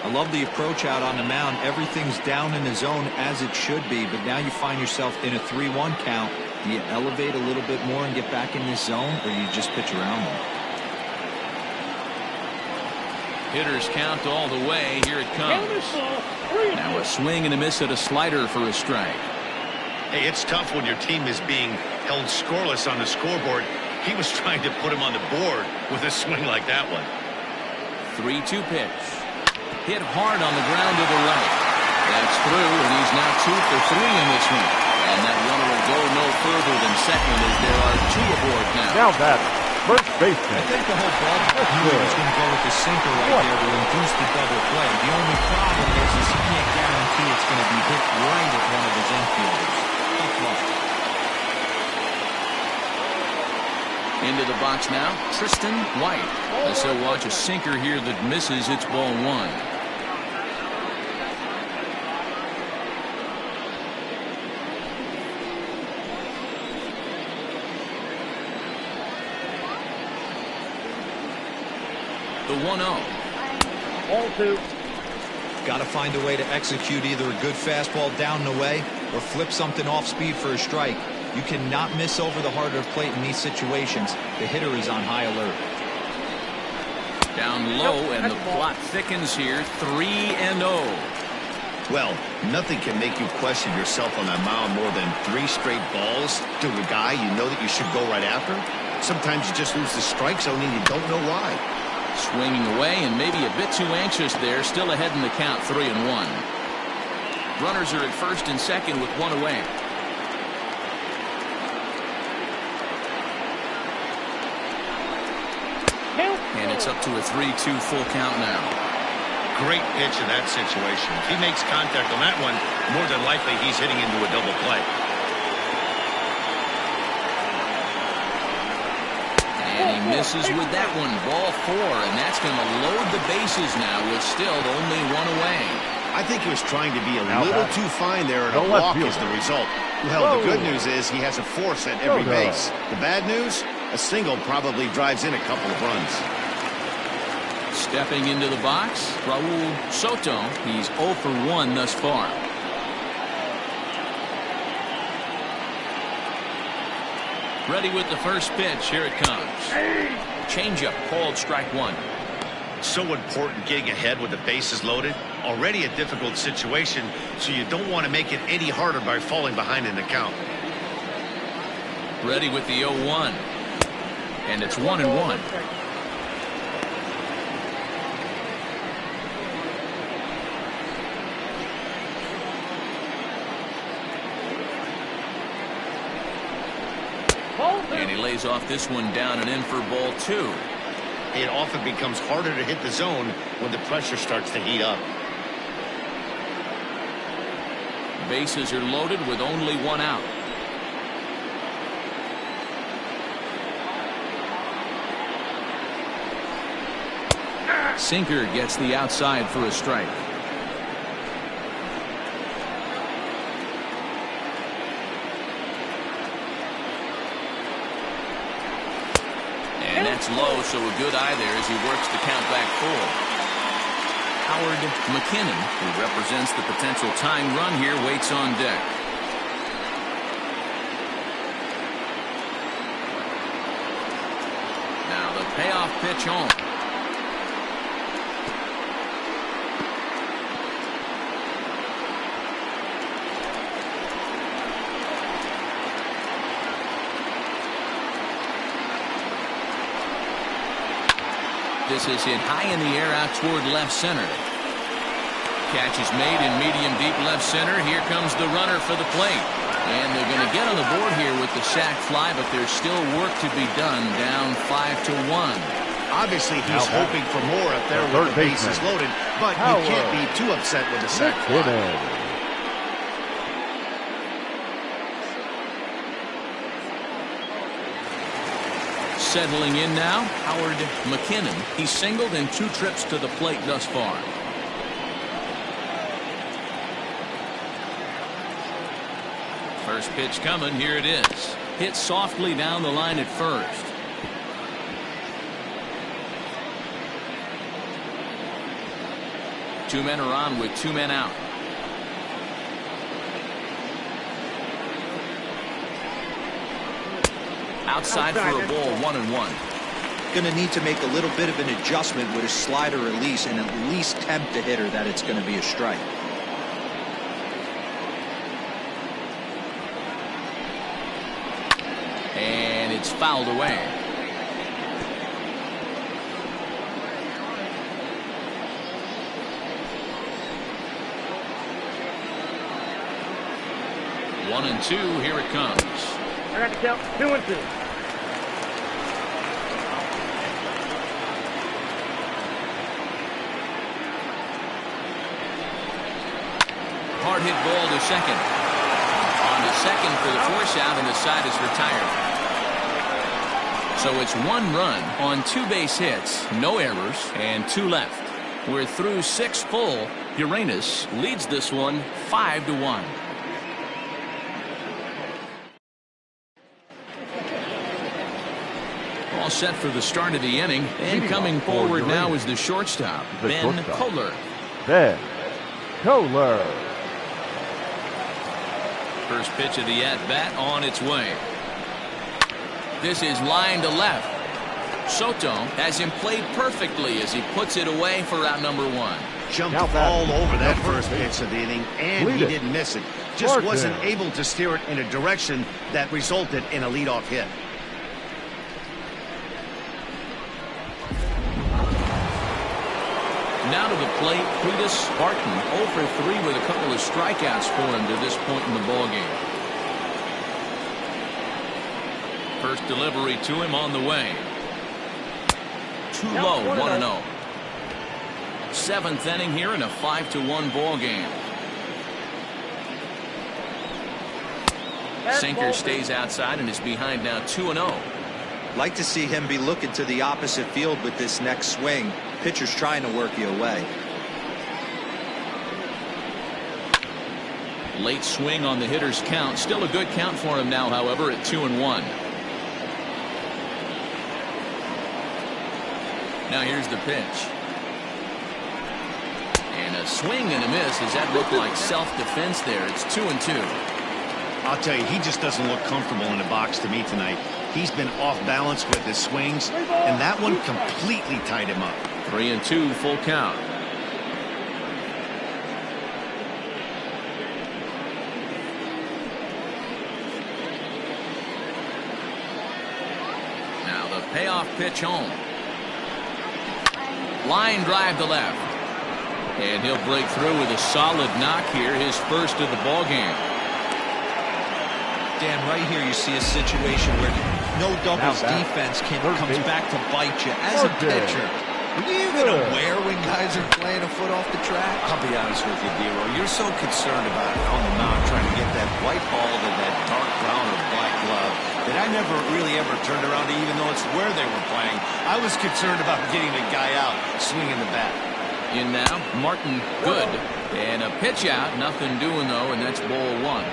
I love the approach out on the mound. Everything's down in the zone as it should be, but now you find yourself in a 3-1 count. Do you elevate a little bit more and get back in this zone, or you just pitch around them? Hitters count all the way. Here it comes. Now a swing and a miss at a slider for a strike. Hey, it's tough when your team is being held scoreless on the scoreboard. He was trying to put him on the board with a swing like that one. 3-2 pitch. Hit hard on the ground to the right. That's through, and he's now 2 for 3 in this one. And that runner will go no further than second as there are 2 aboard now. Now that's first baseman. I think the whole ballpark knew he was going to go with the sinker right there to induce the double play. The only problem is he can't guarantee it's going to be hit right at one of his infielders. Tough luck. Into the box now, Tristan White. As he'll watch a sinker here that misses. It's ball 1. The 1-0. Ball 2. Got to find a way to execute either a good fastball down and away or flip something off speed for a strike. You cannot miss over the heart of the plate in these situations. The hitter is on high alert. Down low, and the plot thickens here. 3-0. Well, nothing can make you question yourself on that mound more than 3 straight balls to a guy you know that you should go right after. Sometimes you just lose the strike zone and you don't know why. Swinging away and maybe a bit too anxious there. Still ahead in the count, 3-1. Runners are at first and second with 1 away. And it's up to a 3-2 full count now. Great pitch in that situation. If he makes contact on that one, more than likely he's hitting into a double play. And he misses with that one. Ball 4, and that's going to load the bases now with still only 1 away. I think he was trying to be a Now little back. too fine there, and The a left walk fielder. is the result. Well, the good news is he has a force at every Soto. base. The bad news, a single probably drives in a couple of runs. Stepping into the box, Raul Soto. He's 0 for 1 thus far. Ready with the first pitch. Here it comes. Changeup called strike 1. So important getting ahead with the bases loaded. Already a difficult situation, so you don't want to make it any harder by falling behind in the count. Ready with the 0-1. And it's 1-1. lays off this one down and in for ball 2. It often becomes harder to hit the zone when the pressure starts to heat up. Bases are loaded with only one out. Sinker gets the outside for a strike. And that's low, so a good eye there as he works the count back full. Howard McKinnon, who represents the potential tying run here, waits on deck. Now the payoff pitch home. This is hit high in the air out toward left center. Catch is made in medium deep left center. Here comes the runner for the plate. And they're going to get on the board here with the sac fly, but there's still work to be done, down 5-1. Obviously, he's hoping for more up there with the bases loaded, but you can't be too upset with the sac fly. Settling in now, Howard McKinnon. He's singled in 2 trips to the plate thus far. First pitch coming. Here it is. Hit softly down the line at first. Two men are on with 2 men out. Outside for a ball, 1-1. Going to need to make a little bit of an adjustment with his slider release and at least tempt the hitter that it's going to be a strike. And it's fouled away. One and 2, here it comes. I got to count 2-2. Hard hit ball to second. On to second for the force out, and the side is retired. So it's 1 run on 2 base hits, no errors, and 2 left. We're through 6 full. Uranus leads this one 5-1. All set for the start of the inning, and coming forward now is the shortstop, Ben Kohler. Ben Kohler. First pitch of the at-bat on its way. This is line to left. Soto has him played perfectly as he puts it away for out number 1. Jumped all over that first pitch of the inning, and he didn't miss it. Just wasn't able to steer it in a direction that resulted in a leadoff hit. Now to the plate, Cletus Barton, 0 for 3 with a couple of strikeouts for him to this point in the ballgame. First delivery to him on the way. Too low, 1-0. 7th inning here in a 5-1 ball game. Sinker stays outside and is behind now 2-0. Like to see him be looking to the opposite field with this next swing. Pitcher's trying to work you away. Late swing on the hitter's count. Still a good count for him now, however, at 2-1. Now here's the pitch. And a swing and a miss. Does that look like self-defense there? It's 2-2. I'll tell you, he just doesn't look comfortable in the box to me tonight. He's been off balance with his swings, and that one completely tied him up. 3-2, full count. Now the payoff pitch home. Line drive to left. And he'll break through with a solid knock here, his first of the ball game. Dan, right here you see a situation where no doubles defense comes back to bite you. As a pitcher, are you even aware when guys are playing a foot off the track? I'll be honest with you, D-Roy. You're so concerned about it on the mound trying to get that white ball to that dark brown or black glove that I never really ever turned around to even know it's where they were playing. I was concerned about getting the guy out, swinging the bat. In now, Martin, good. And a pitch out, nothing doing though, and that's ball one.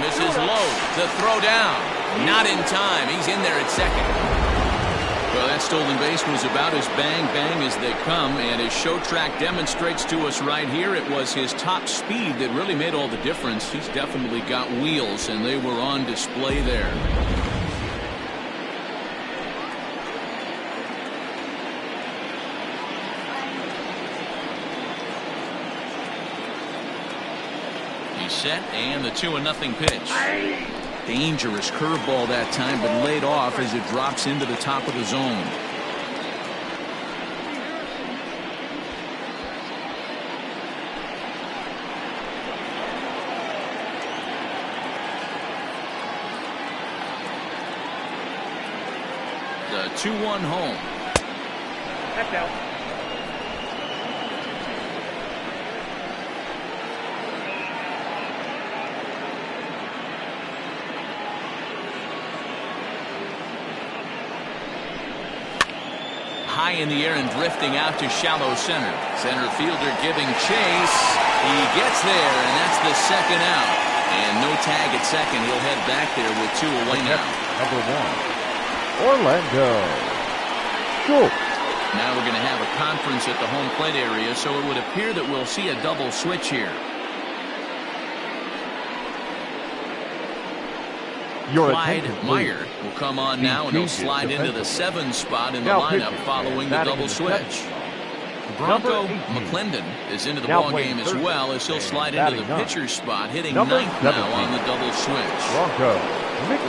Misses low. The throw down. Not in time. He's in there at second. Well, that stolen base was about as bang-bang as they come, and as Show Track demonstrates to us right here, it was his top speed that really made all the difference. He's definitely got wheels, and they were on display there. Set and the 2-0 pitch. Dangerous curveball that time, but laid off as it drops into the top of the zone. The 2-1 home. That's out. High in the air and drifting out to shallow center. Center fielder giving chase. He gets there, and that's the second out. And no tag at second. He'll head back there with 2 away now. Number 1, Orlando Schultz. Now we're going to have a conference at the home plate area, so it would appear that we'll see a double switch here. Clyde Meyer will come on now, and he'll slide into the 7 spot in the lineup following the double switch. Bronco McClendon is into the ball game as well, as he'll slide into the pitcher's spot, hitting 9th now on the double switch.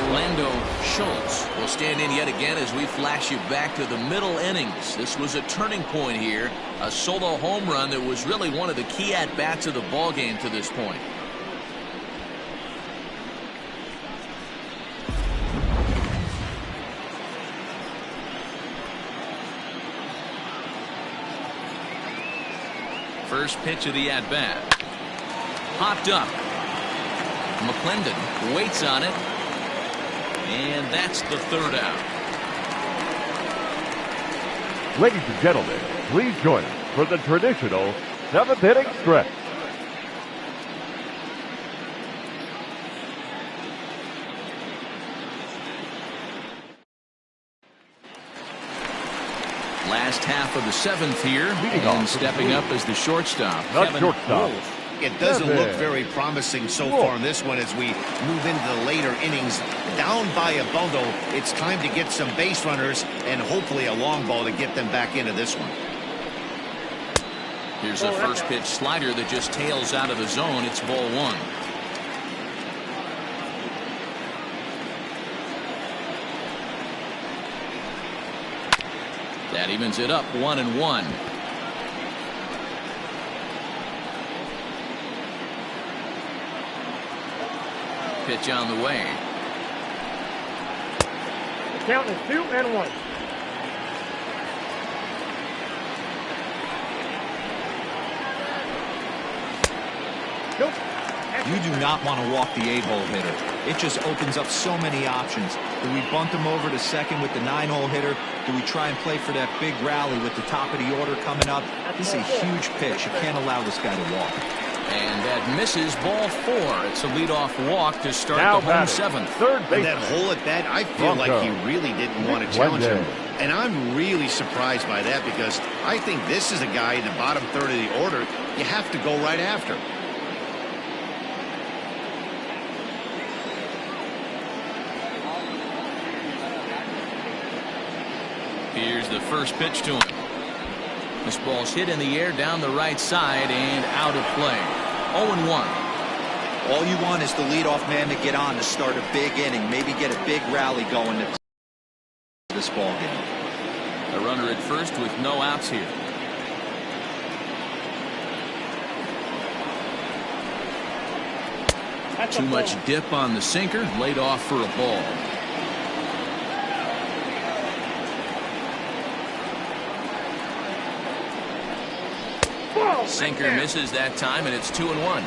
Orlando Schultz will stand in yet again as we flash you back to the middle innings. This was a turning point here, a solo home run that was really one of the key at-bats of the ball game to this point. First pitch of the at-bat. Popped up. McClendon waits on it. And that's the 3rd out. Ladies and gentlemen, please join us for the traditional 7th inning stretch. Last half of the 7th here, and stepping up as the shortstop. It doesn't look very promising so far in this one as we move into the later innings. Down by a bundle, it's time to get some base runners and hopefully a long ball to get them back into this one. Here's a first pitch slider that just tails out of the zone. It's ball 1. That evens it up 1-1. Pitch on the way. The count is 2-1. Nope. You do not want to walk the 8-hole hitter. It just opens up so many options. Do we bunt him over to second with the 9-hole hitter? Do we try and play for that big rally with the top of the order coming up? This is a huge pitch. You can't allow this guy to walk. And that misses ball 4. It's a leadoff walk to start now the home 7th. Third base. That hole at bat, I feel like he really didn't want to challenge him. And I'm really surprised by that because I think this is a guy in the bottom 3rd of the order you have to go right after. Here's the first pitch to him. This ball's hit in the air down the right side and out of play. 0-1. All you want is the leadoff man to get on to start a big inning, maybe get a big rally going to this ball game. A runner at first with no outs here. That's Too much dip on the sinker, laid off for a ball. Sinker misses that time, and it's 2-1.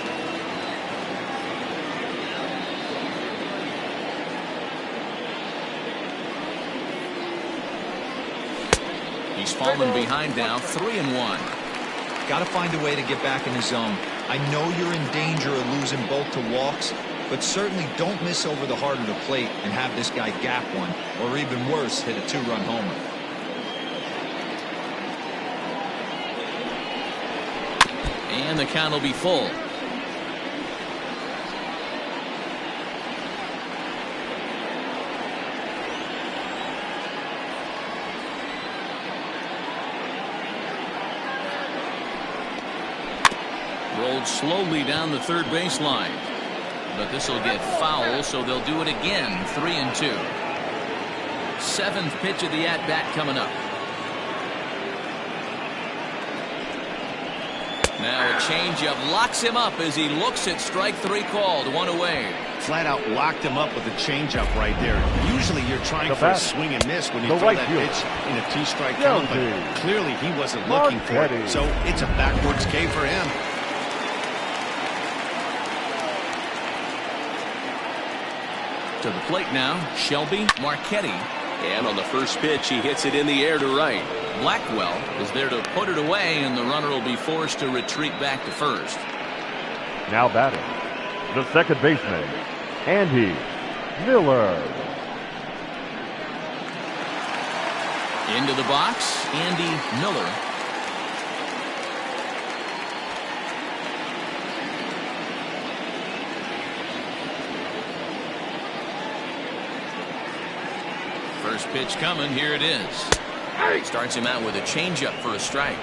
He's fallen behind now, 3-1. Got to find a way to get back in the zone. I know you're in danger of losing both to walks, but certainly don't miss over the heart of the plate and have this guy gap one, or even worse, hit a 2-run homer. And the count will be full. Rolled slowly down the third baseline. But this will get foul, so they'll do it again. 3-2. Seventh pitch of the at-bat coming up. Now a changeup locks him up as he looks at strike three called. One away. Flat out locked him up with a changeup right there. Usually you're trying for a swing and miss when you throw that pitch in a 2-strike count, but clearly he wasn't looking for it. So it's a backwards K for him. To the plate now, Shelby Marchetti. And on the first pitch, he hits it in the air to right. Blackwell is there to put it away, and the runner will be forced to retreat back to first. Now batting, the second baseman, Andy Miller. Into the box, Andy Miller. First pitch coming. Here it is. Starts him out with a changeup for a strike.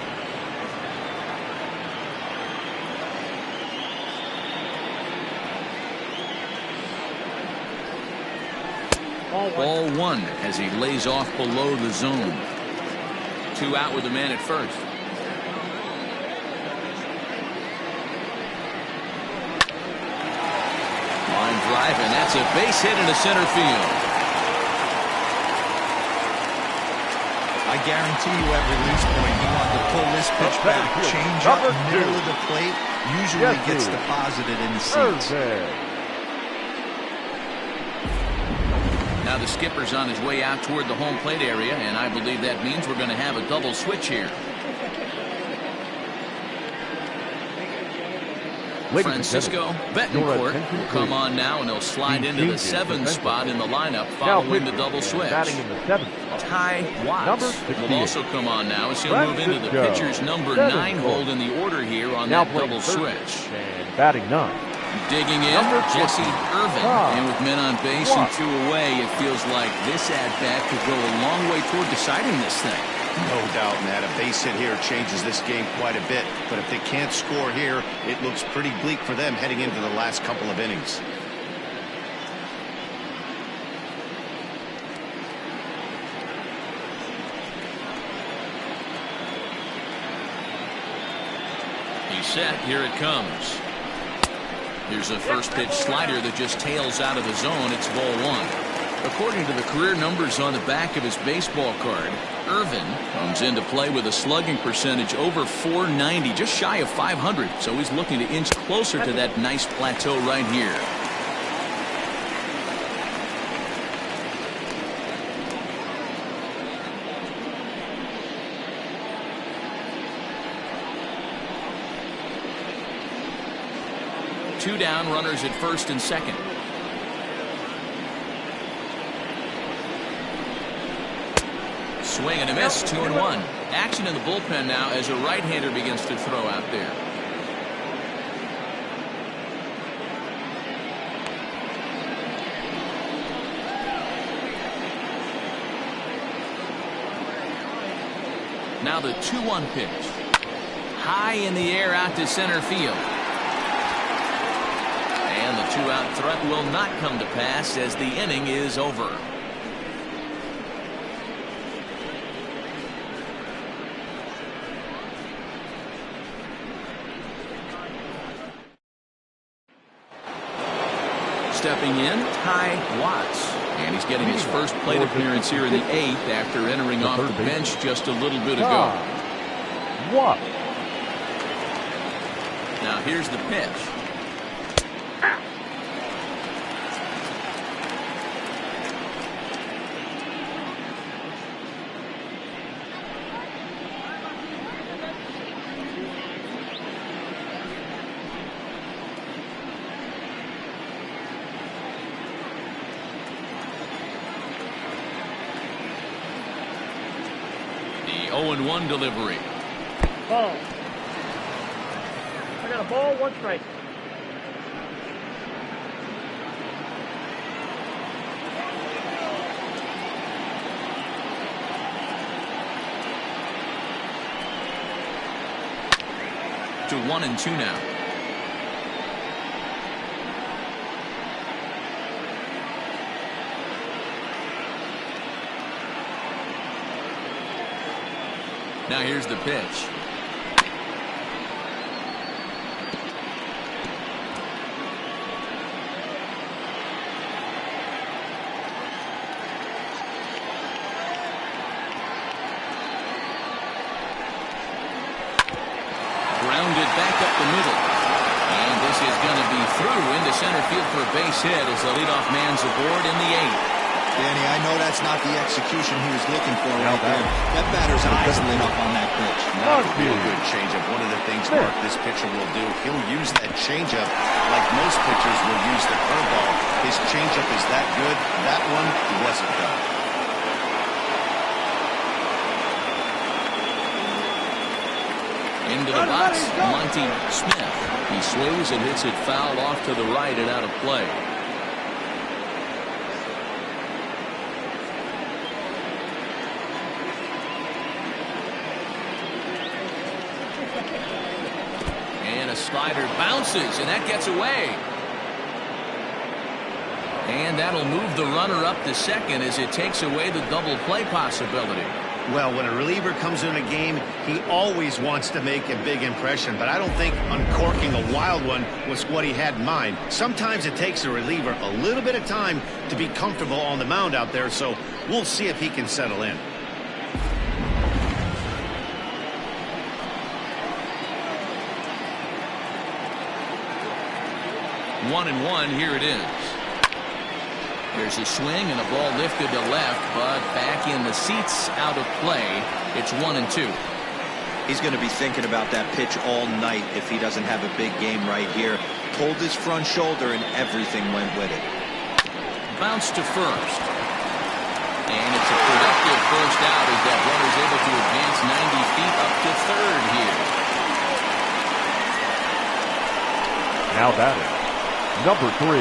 Ball one as he lays off below the zone. 2 out with a man at first. Line drive, and that's a base hit into center field. I guarantee you at release point he wanted to pull this pitch back. Change up middle of the plate. Usually gets deposited in the seats. Now the skipper's on his way out toward the home plate area, and I believe that means we're going to have a double switch here. Francisco Betancourt will come on now, and he'll slide into the 7th spot in the lineup following the double switch. Ty Watts will also come on now as he'll move into the pitcher's number 9 hold in the order here on that double switch. Batting 9. Digging in, Jesse Irvin. And with men on base and 2 away, it feels like this at-bat could go a long way toward deciding this thing. No doubt, Matt. A base hit here changes this game quite a bit. But if they can't score here, it looks pretty bleak for them heading into the last couple of innings. He's set. Here it comes. Here's a first pitch slider that just tails out of the zone. It's ball 1. According to the career numbers on the back of his baseball card, Irvin comes into play with a slugging percentage over 490, just shy of 500. So he's looking to inch closer to that nice plateau right here. Two down, runners at first and second. Swing and a miss, 2-1. Action in the bullpen now as a right-hander begins to throw out there. Now the 2-1 pitch. High in the air out to center field. And the 2-out threat will not come to pass as the inning is over. Stepping in, Ty Watts. And he's getting his first plate appearance here in the 8th after entering off the bench just a little bit ago. What? Now here's the pitch. The 0-1 delivery. Ball. I got a ball, 1 strike. To 1-2 now. Now here's the pitch. Grounded back up the middle. And this is going to be through into center field for a base hit as the leadoff man's aboard in the 8th. Danny, I know that's not the execution he was looking for right there. That batter's eyes lit up on that pitch. Not a real good changeup. One of the things, Mark, this pitcher will do, he'll use that changeup like most pitchers will use the curveball. His changeup is that good. That one wasn't done. Into the box, Monty Smith. He swings and hits it foul off to the right and out of play. And a slider bounces, and that gets away. And that'll move the runner up to second as it takes away the double play possibility. Well, when a reliever comes in a game, he always wants to make a big impression, but I don't think uncorking a wild one was what he had in mind. Sometimes it takes a reliever a little bit of time to be comfortable on the mound out there, so we'll see if he can settle in. One and one, here it is. There's a swing and a ball lifted to left, but back in the seats, out of play. It's 1-2. He's going to be thinking about that pitch all night if he doesn't have a big game right here. Pulled his front shoulder and everything went with it. Bounce to first. And it's a productive first out as that runner's able to advance 90 feet up to third here. Now batting, number 3.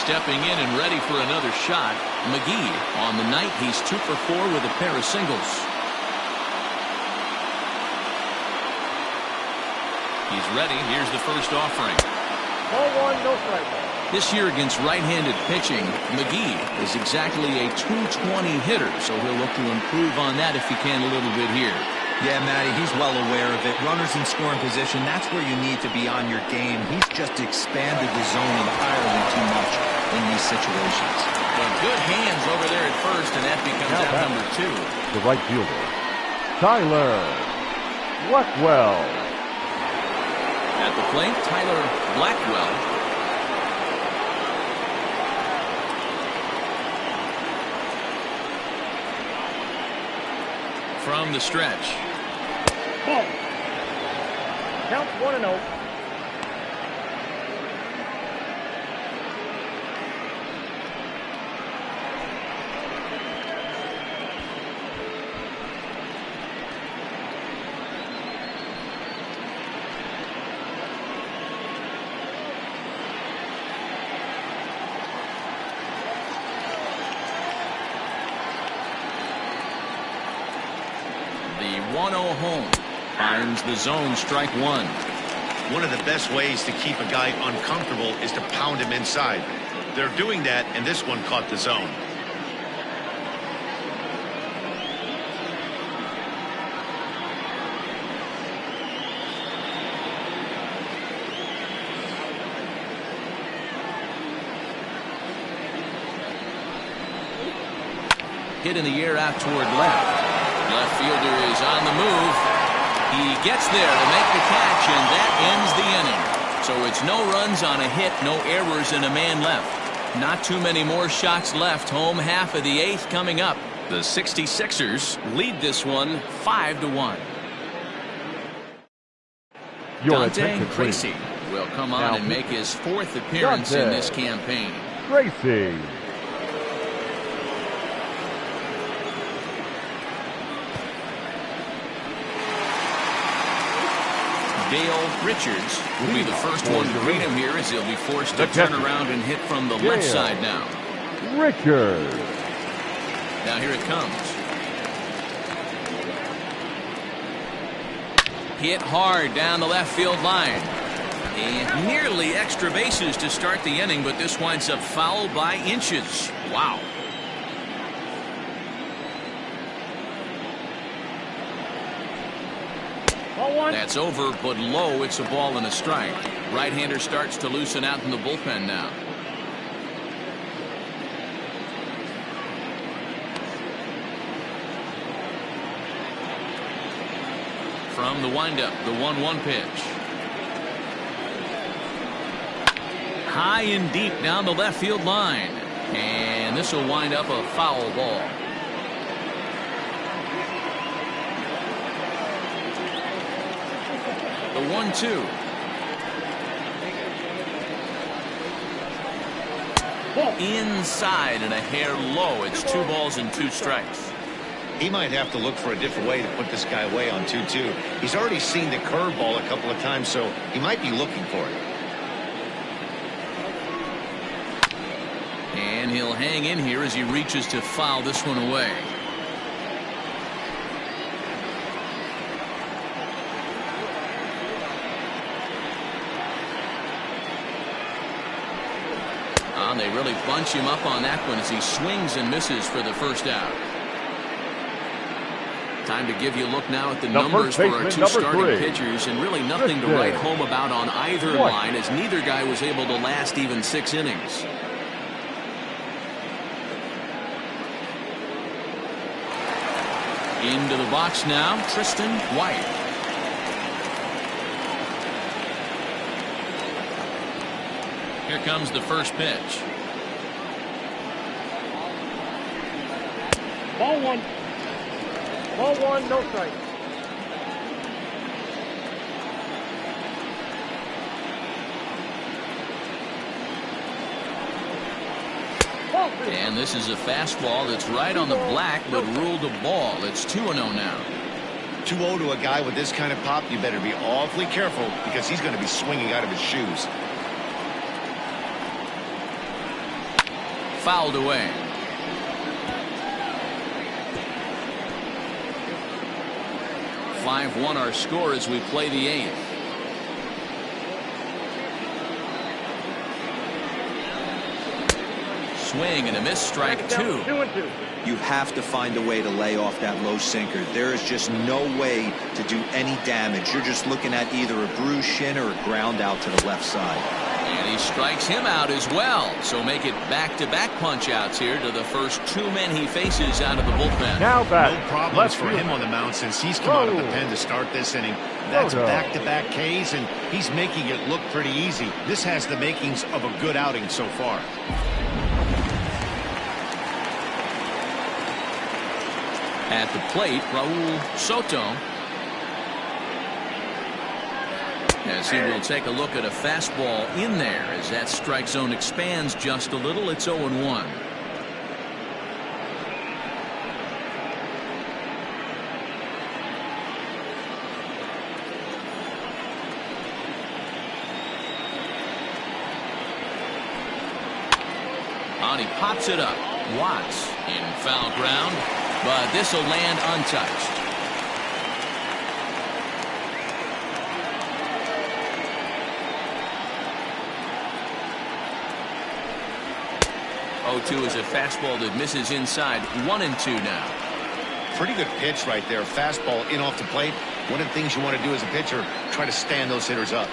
Stepping in and ready for another shot, McGee. On the night, he's 2 for 4 with a pair of singles. He's ready. Here's the first offering. Ball 1, no strike. This year against right-handed pitching, McGee is exactly a .220 hitter, so he'll look to improve on that if he can a little bit here. Yeah, Matty, he's well aware of it. Runners in scoring position, that's where you need to be on your game. He's just expanded the zone entirely too much in these situations. But good hands over there at first, and that becomes out number 2. The right fielder, Tyler Blackwell. At the plate, Tyler Blackwell. From the stretch. Ball. Counts 1-0. The 1-0 home. Finds the zone, strike one. One of the best ways to keep a guy uncomfortable is to pound him inside. They're doing that, and this one caught the zone. Hit in the air out toward left. Left fielder is on the move. He gets there to make the catch, and that ends the inning. So it's no runs on a hit, no errors, and a man left. Not too many more shots left. Home half of the eighth coming up. The 66ers lead this one 5-1. Dante Tracy will come on and make his fourth appearance in this campaign. Tracy. Dale Richards will be the first one to greet him here as he'll be forced to turn around and hit from the left side now. Richards. Now here it comes. Hit hard down the left field line. And nearly extra bases to start the inning, but this winds up foul by inches. Wow. That's over, but low. It's a ball and a strike. Right-hander starts to loosen out in the bullpen now. From the windup, the 1-1 pitch. High and deep down the left field line. And this will wind up a foul ball. The 1-2. Inside and a hair low. It's 2 balls and 2 strikes. He might have to look for a different way to put this guy away on 2-2. He's already seen the curveball a couple of times, so he might be looking for it. And he'll hang in here as he reaches to foul this one away. They really bunch him up on that one as he swings and misses for the first out. Time to give you a look now at the numbers for our 2 starting pitchers, and really nothing to write home about on either line, as neither guy was able to last even 6 innings. Into the box now, Tristan White. Here comes the first pitch. Ball 1. Ball 1, no strike. And this is a fastball that's right on the black, but ruled a ball. It's 2-0 now. 2-0 to a guy with this kind of pop, you better be awfully careful because he's going to be swinging out of his shoes. Fouled away. (5-1) our score as we play the 8th. Swing and a miss, strike 2. 2-2. You have to find a way to lay off that low sinker. There is just no way to do any damage. You're just looking at either a bruised shin or a ground out to the left side. And he strikes him out as well. So make it back-to-back punch-outs here to the first 2 men he faces out of the bullpen. Now back. No problems for him on the mound since he's come out of the pen to start this inning. That's back-to-back Ks, and he's making it look pretty easy. This has the makings of a good outing so far. At the plate, Raul Soto. As he will take a look at a fastball in there as that strike zone expands just a little. It's 0-1. And he pops it up. Watts in foul ground, but this will land untouched. 0-2 is a fastball that misses inside. 1-2 now. Pretty good pitch right there. Fastball in off the plate. One of the things you want to do as a pitcher, try to stand those hitters up.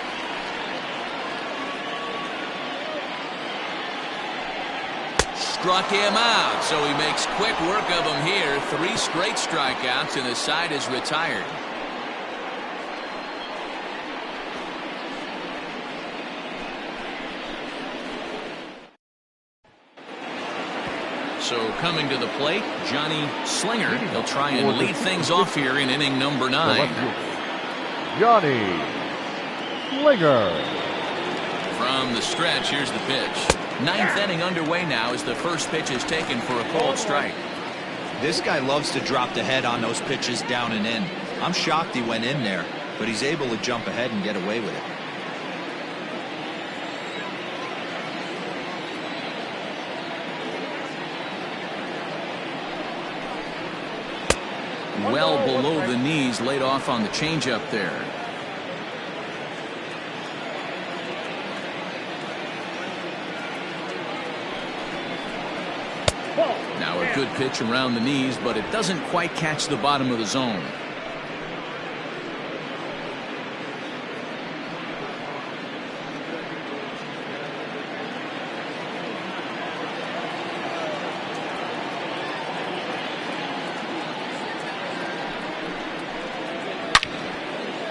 Struck him out, so he makes quick work of him here. 3 straight strikeouts, and the side is retired. So coming to the plate, Johnny Slinger. He'll try and lead things off here in inning number 9. Johnny Slinger. From the stretch, here's the pitch. 9th inning underway now as the first pitch is taken for a called strike. This guy loves to drop the head on those pitches down and in. I'm shocked he went in there, but he's able to jump ahead and get away with it. Well below the knees, laid off on the changeup there. Now a good pitch around the knees, but it doesn't quite catch the bottom of the zone.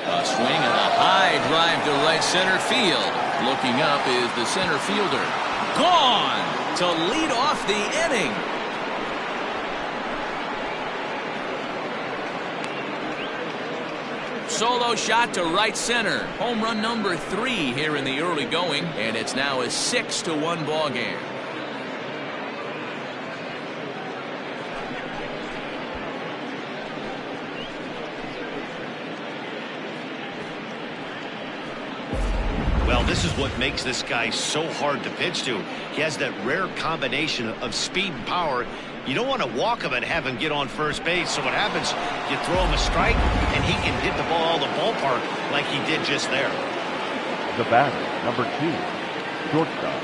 A swing and a high drive to right center field. Looking up is the center fielder. Gone to lead off the inning. Solo shot to right center. Home run number 3 here in the early going, and it's now a 6-1 ball game. Well, this is what makes this guy so hard to pitch to. He has that rare combination of speed and power. You don't want to walk him and have him get on first base. So what happens, you throw him a strike, and he can hit the ball the ballpark like he did just there. The batter, number 2, shortstop.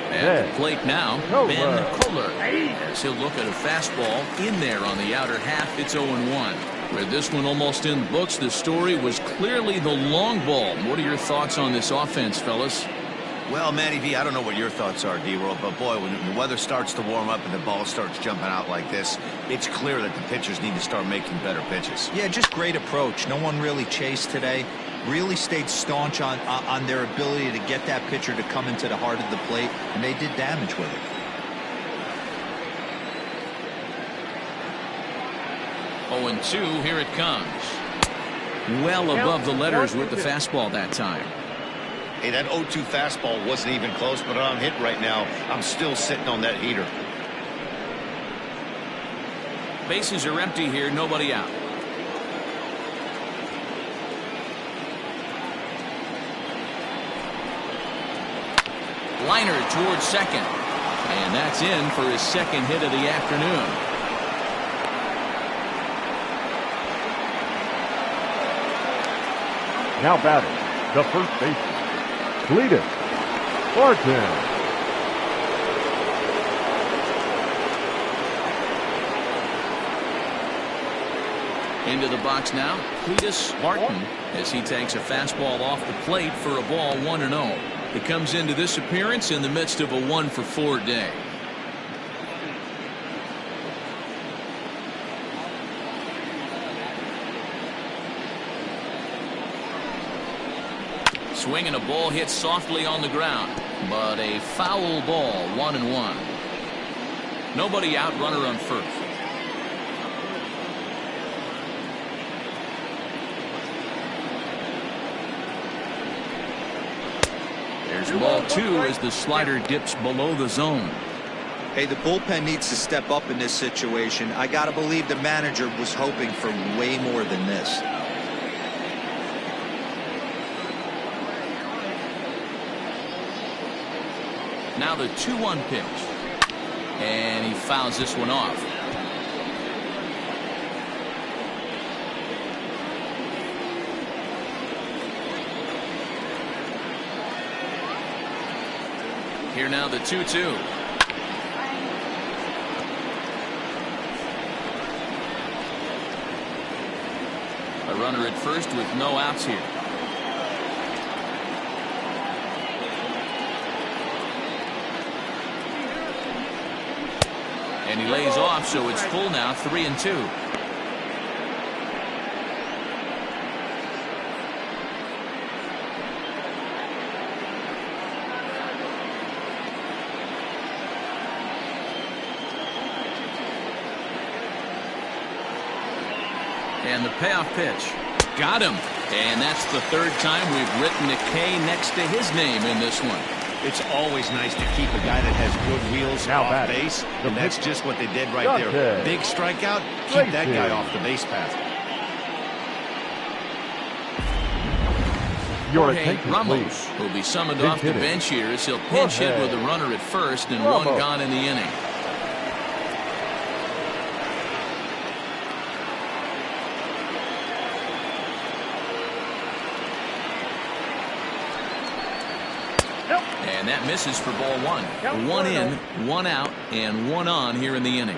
At the plate now, Ben Kohler. As he'll look at a fastball in there on the outer half, it's 0-1. With this one almost in the books, the story was clearly the long ball. What are your thoughts on this offense, fellas? Well, Manny V, I don't know what your thoughts are, D-World, but boy, when the weather starts to warm up and the ball starts jumping out like this, it's clear that the pitchers need to start making better pitches. Yeah, just great approach. No one really chased today. Really stayed staunch on their ability to get that pitcher to come into the heart of the plate, and they did damage with it. 0-2, here it comes. Well above the letters with the fastball that time. Hey, that 0-2 fastball wasn't even close, but I'm hit right now. I'm still sitting on that heater. Bases are empty here, nobody out. Liner towards second. And that's in for his second hit of the afternoon. Now batting, the first baseman, Cletus Martin. Into the box now, Cletus Martin, as he takes a fastball off the plate for a ball 1-0. It comes into this appearance in the midst of a 1-for-4 day. Swing and a ball hit softly on the ground, but a foul ball, 1-1. Nobody out, runner on first. There's ball 2 as the slider dips below the zone. Hey, the bullpen needs to step up in this situation. I got to believe the manager was hoping for way more than this. Now the 2-1 pitch. And he fouls this one off. Here now the 2-2. runner at first with no outs here. And he lays off, so it's full now, 3-2. And the payoff pitch. Got him. And that's the third time we've written a K next to his name in this one. It's always nice to keep a guy that has good wheels off base, and that's just what they did right there. Big strikeout, keep that guy off the base path. Jorge Ramos will be summoned off the bench here as he'll pinch hit with a runner at first and one gone in the inning. And that misses for ball one. One in, one out, and one on here in the inning.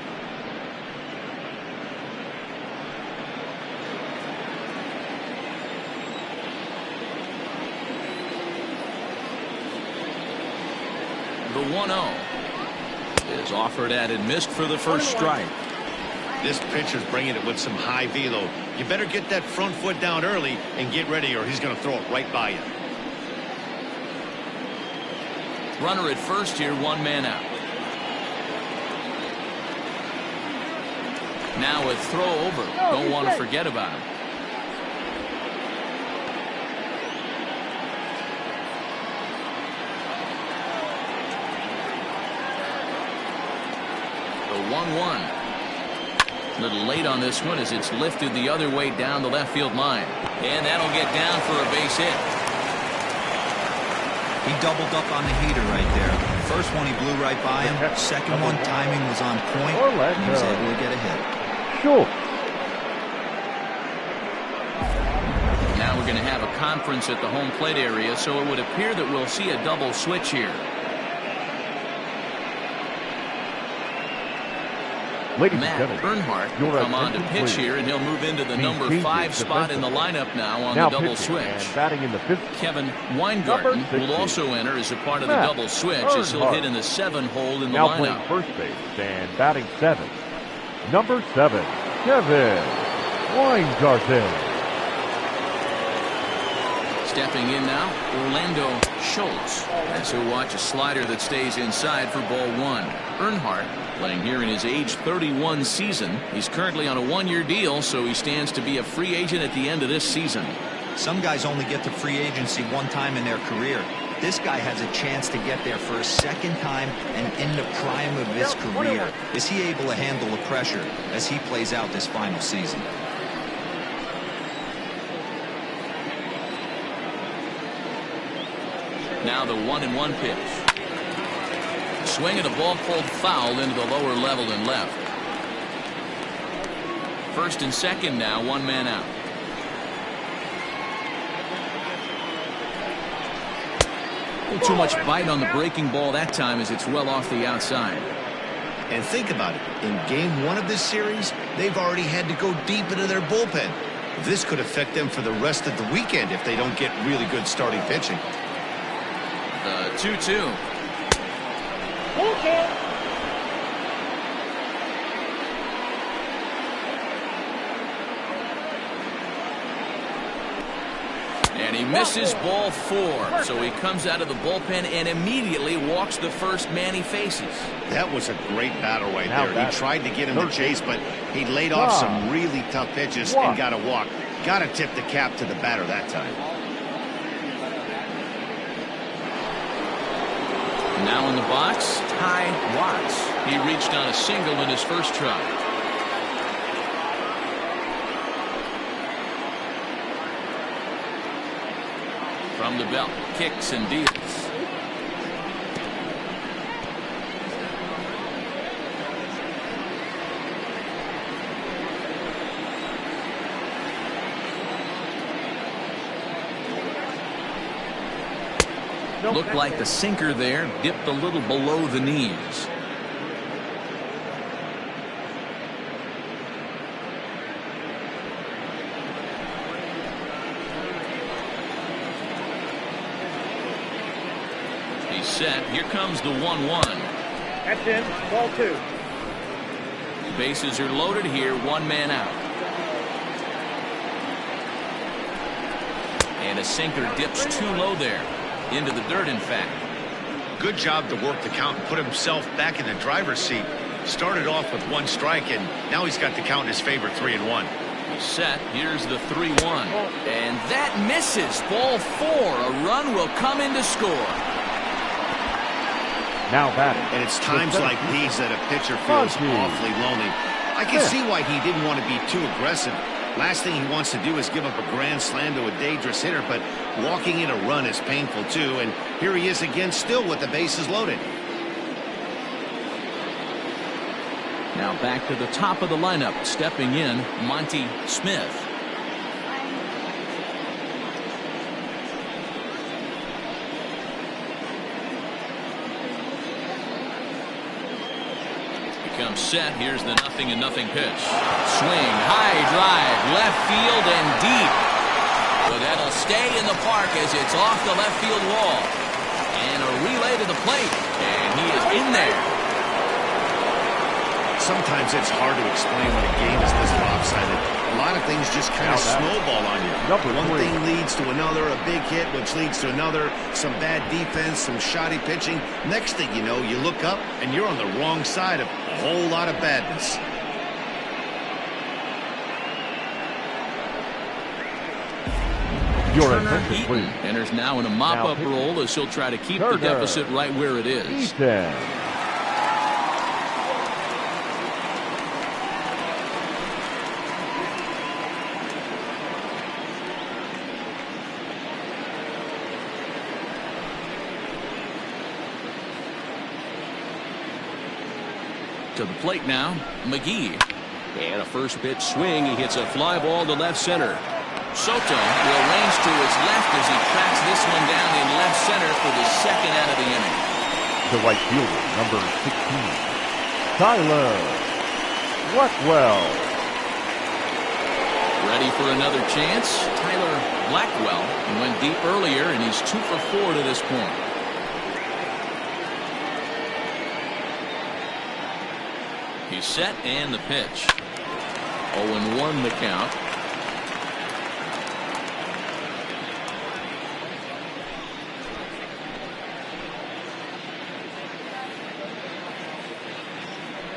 The 1-0 is offered at and missed for the first strike. This pitcher's bringing it with some high velo. You better get that front foot down early and get ready, or he's going to throw it right by you. Runner at first here, one man out. Now a throw over. Don't want to forget about him. The 1-1. A little late on this one as it's lifted the other way down the left field line. And that'll get down for a base hit. He doubled up on the heater right there. First one he blew right by him. Second one, timing was on point. And he was able to get a hit. Sure. Now we're going to have a conference at the home plate area, so it would appear that we'll see a double switch here. Matt Earnhardt will come on to pitch here, and he'll move into the number 5 spot in the lineup now on the double switch. Batting in the 5th. Kevin Weingarten will also enter as a part of the double switch as he'll hit in the 7 hole in the lineup. Now playing first base and batting 7. Number 7, Kevin Weingarten. Stepping in now, Orlando Schultz, as he'll watch a slider that stays inside for ball 1. Earnhardt playing here in his age 31 season. He's currently on a 1-year deal, so he stands to be a free agent at the end of this season. Some guys only get to free agency one time in their career. This guy has a chance to get there for a second time and in the prime of his career. Is he able to handle the pressure as he plays out this final season? Now the 1-1 pitch. Swing and a ball pulled foul into the lower level and left. First and second now, one man out. Too much bite on the breaking ball that time as it's well off the outside. And think about it. In game 1 of this series, they've already had to go deep into their bullpen. This could affect them for the rest of the weekend if they don't get really good starting pitching. The 2-2. And he misses ball 4, so he comes out of the bullpen and immediately walks the first man he faces. That was a great battle right there. He tried to get him to chase, but he laid off some really tough pitches and got a walk. Got to tip the cap to the batter that time. Now in the box, Ty Watts. He reached on a single in his first try. From the belt, kicks and deals. Looked like the sinker there dipped a little below the knees. set. Here comes the 1-1. That's in. Ball 2. Bases are loaded here. One man out. And a sinker dips too low there. Into the dirt, in fact. Good job to work the count and put himself back in the driver's seat. Started off with 1 strike, and now he's got the count in his favor, 3-1. Set. Here's the 3-1. And that misses. Ball 4. A run will come in to score. Now batting. And it's times like these that a pitcher feels awfully lonely. I can see why he didn't want to be too aggressive. Last thing he wants to do is give up a grand slam to a dangerous hitter, but walking in a run is painful too. And here he is again, still with the bases loaded. Now back to the top of the lineup. Stepping in, Monty Smith. Comes set. Here's the 0-0 pitch. Swing, high drive, left field and deep. But that'll stay in the park as it's off the left field wall. And a relay to the plate. And he is in there. Sometimes it's hard to explain when a game is this lopsided. A lot of things just kind of snowball on you. One thing leads to another, a big hit, which leads to another, some bad defense, some shoddy pitching. Next thing you know, you look up and you're on the wrong side of a whole lot of badness. Your Turner attention, Eaton please. enters now in a mop-up role as he'll try to keep the deficit right where it is. Eaton. To the plate now, McGee. And a first pitch swing. He hits a fly ball to left center. Soto will range to his left as he tracks this one down in left center for the second out of the inning. The right fielder, number 16, Tyler Blackwell. Ready for another chance. Tyler Blackwell went deep earlier, and he's 2 for 4 to this point. He's set and the pitch. 0-1 the count.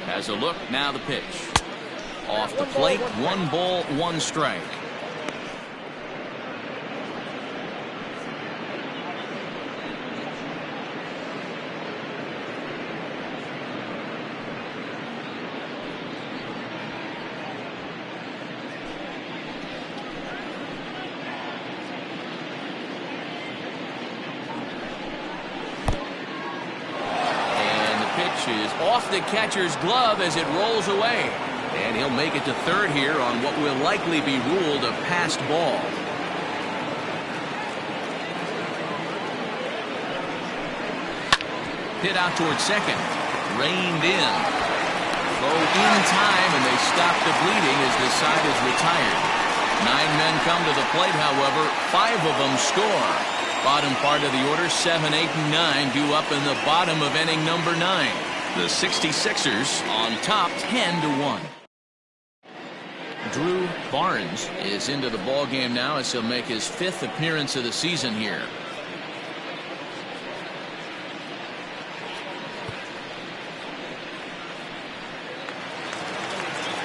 Has a look, now the pitch. Off the plate, 1 ball, 1 strike. Is off the catcher's glove as it rolls away. And he'll make it to third here on what will likely be ruled a passed ball. Hit out towards second. Reined in. Throw in time, and they stop the bleeding as the side is retired. 9 men come to the plate, however. 5 of them score. Bottom part of the order, 7, 8, and 9 due up in the bottom of inning number 9. The 66ers on top 10-1. Drew Barnes is into the ball game now as he'll make his 5th appearance of the season here.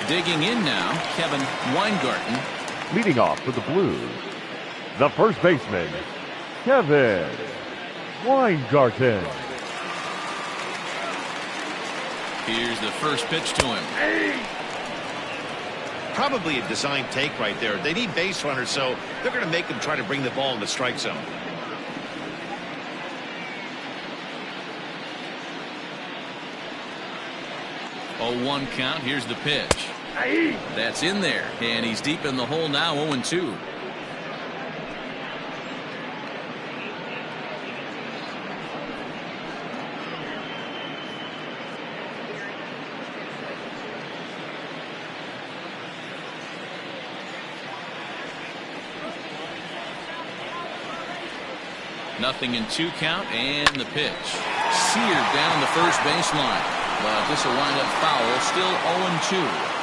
Digging in now, Kevin Weingarten. Leading off for the Blues, the first baseman, Kevin Weingarten. Here's the first pitch to him. Probably a design take right there. They need base runners, so they're going to make him try to bring the ball in the strike zone. Oh, 1 count. Here's the pitch. That's in there, and he's deep in the hole now, 0-2. Nothing in 2 count, and the pitch. Seared down the first baseline. But this will wind up foul. Still 0-2.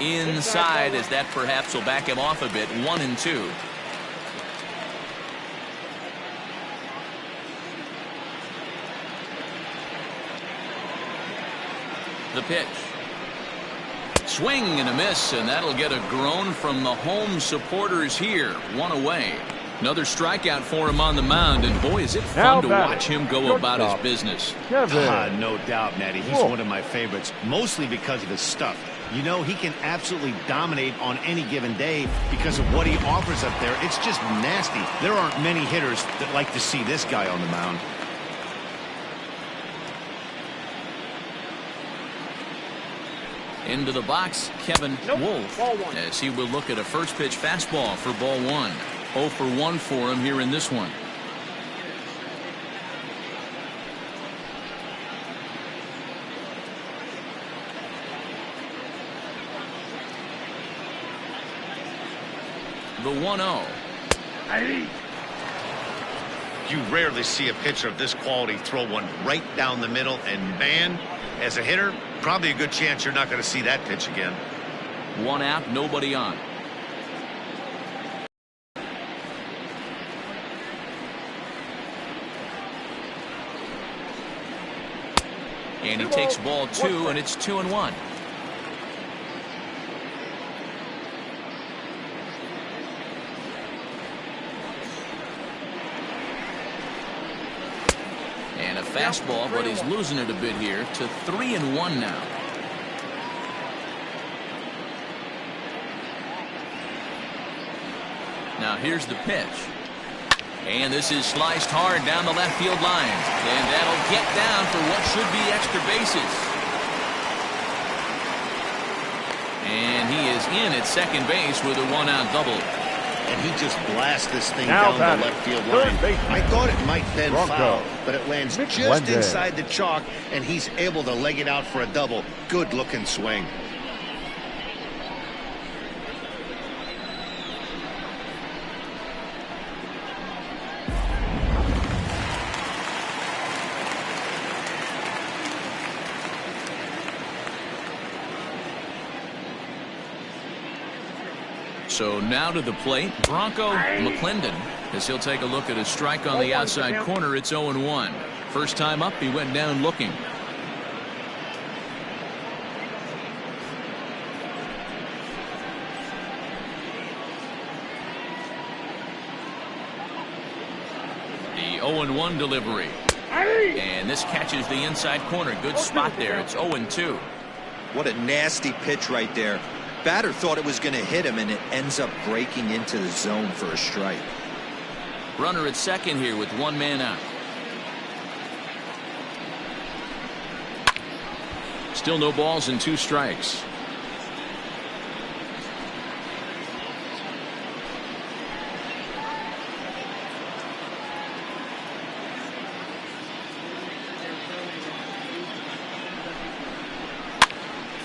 Inside, as that perhaps will back him off a bit. 1-2. The pitch. Swing and a miss, and that'll get a groan from the home supporters here. 1 away. Another strikeout for him on the mound, and boy, is it fun to watch him go about his business. No doubt, Natty. He's one of my favorites, mostly because of his stuff. You know, he can absolutely dominate on any given day because of what he offers up there. It's just nasty. There aren't many hitters that like to see this guy on the mound. Into the box, Kevin Wolf, as he will look at a first pitch fastball for ball 1. 0 for 1 for him here in this one. The 1-0. You rarely see a pitcher of this quality throw one right down the middle, and man, as a hitter, probably a good chance you're not going to see that pitch again. 1 out, nobody on. And he takes ball 2, and it's 2-1. And a fastball, but he's losing it a bit here to 3-1 now. Now here's the pitch. And this is sliced hard down the left field line. And that'll get down for what should be extra bases. And he is in at second base with a 1-out double. And he just blasts this thing down the left field line. I thought it might bend foul, but it lands just inside the chalk, and he's able to leg it out for a double. Good looking swing. So now to the plate, Bronco McClendon, as he'll take a look at a strike on the outside corner. It's 0-1. First time up, he went down looking. The 0-1 delivery. And this catches the inside corner. Good spot there. It's 0-2. What a nasty pitch right there. Batter thought it was going to hit him, and it ends up breaking into the zone for a strike. Runner at second here with 1 man out. Still no balls and 2 strikes.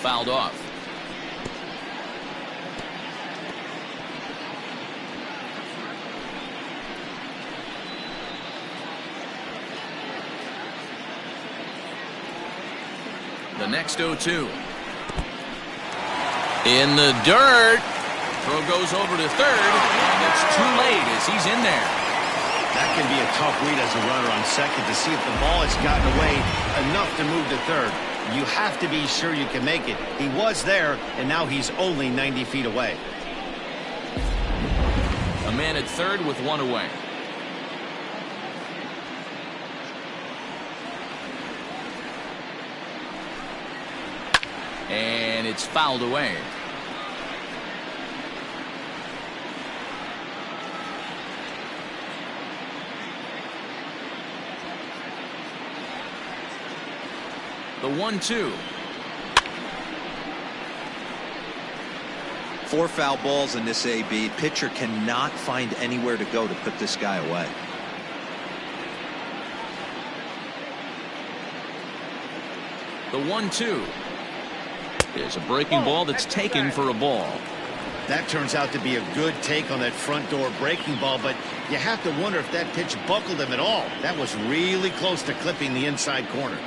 Fouled off. The next 0-2. In the dirt. Throw goes over to third, and it's too late as he's in there. That can be a tough read as a runner on second to see if the ball has gotten away enough to move to third. You have to be sure you can make it. He was there, and now he's only 90 feet away. A man at third with 1 away. And it's fouled away. The 1-2. 4 foul balls in this AB. Pitcher cannot find anywhere to go to put this guy away. The 1-2. is a breaking ball that's taken for a ball. That turns out to be a good take on that front door breaking ball, but you have to wonder if that pitch buckled him at all. That was really close to clipping the inside corner.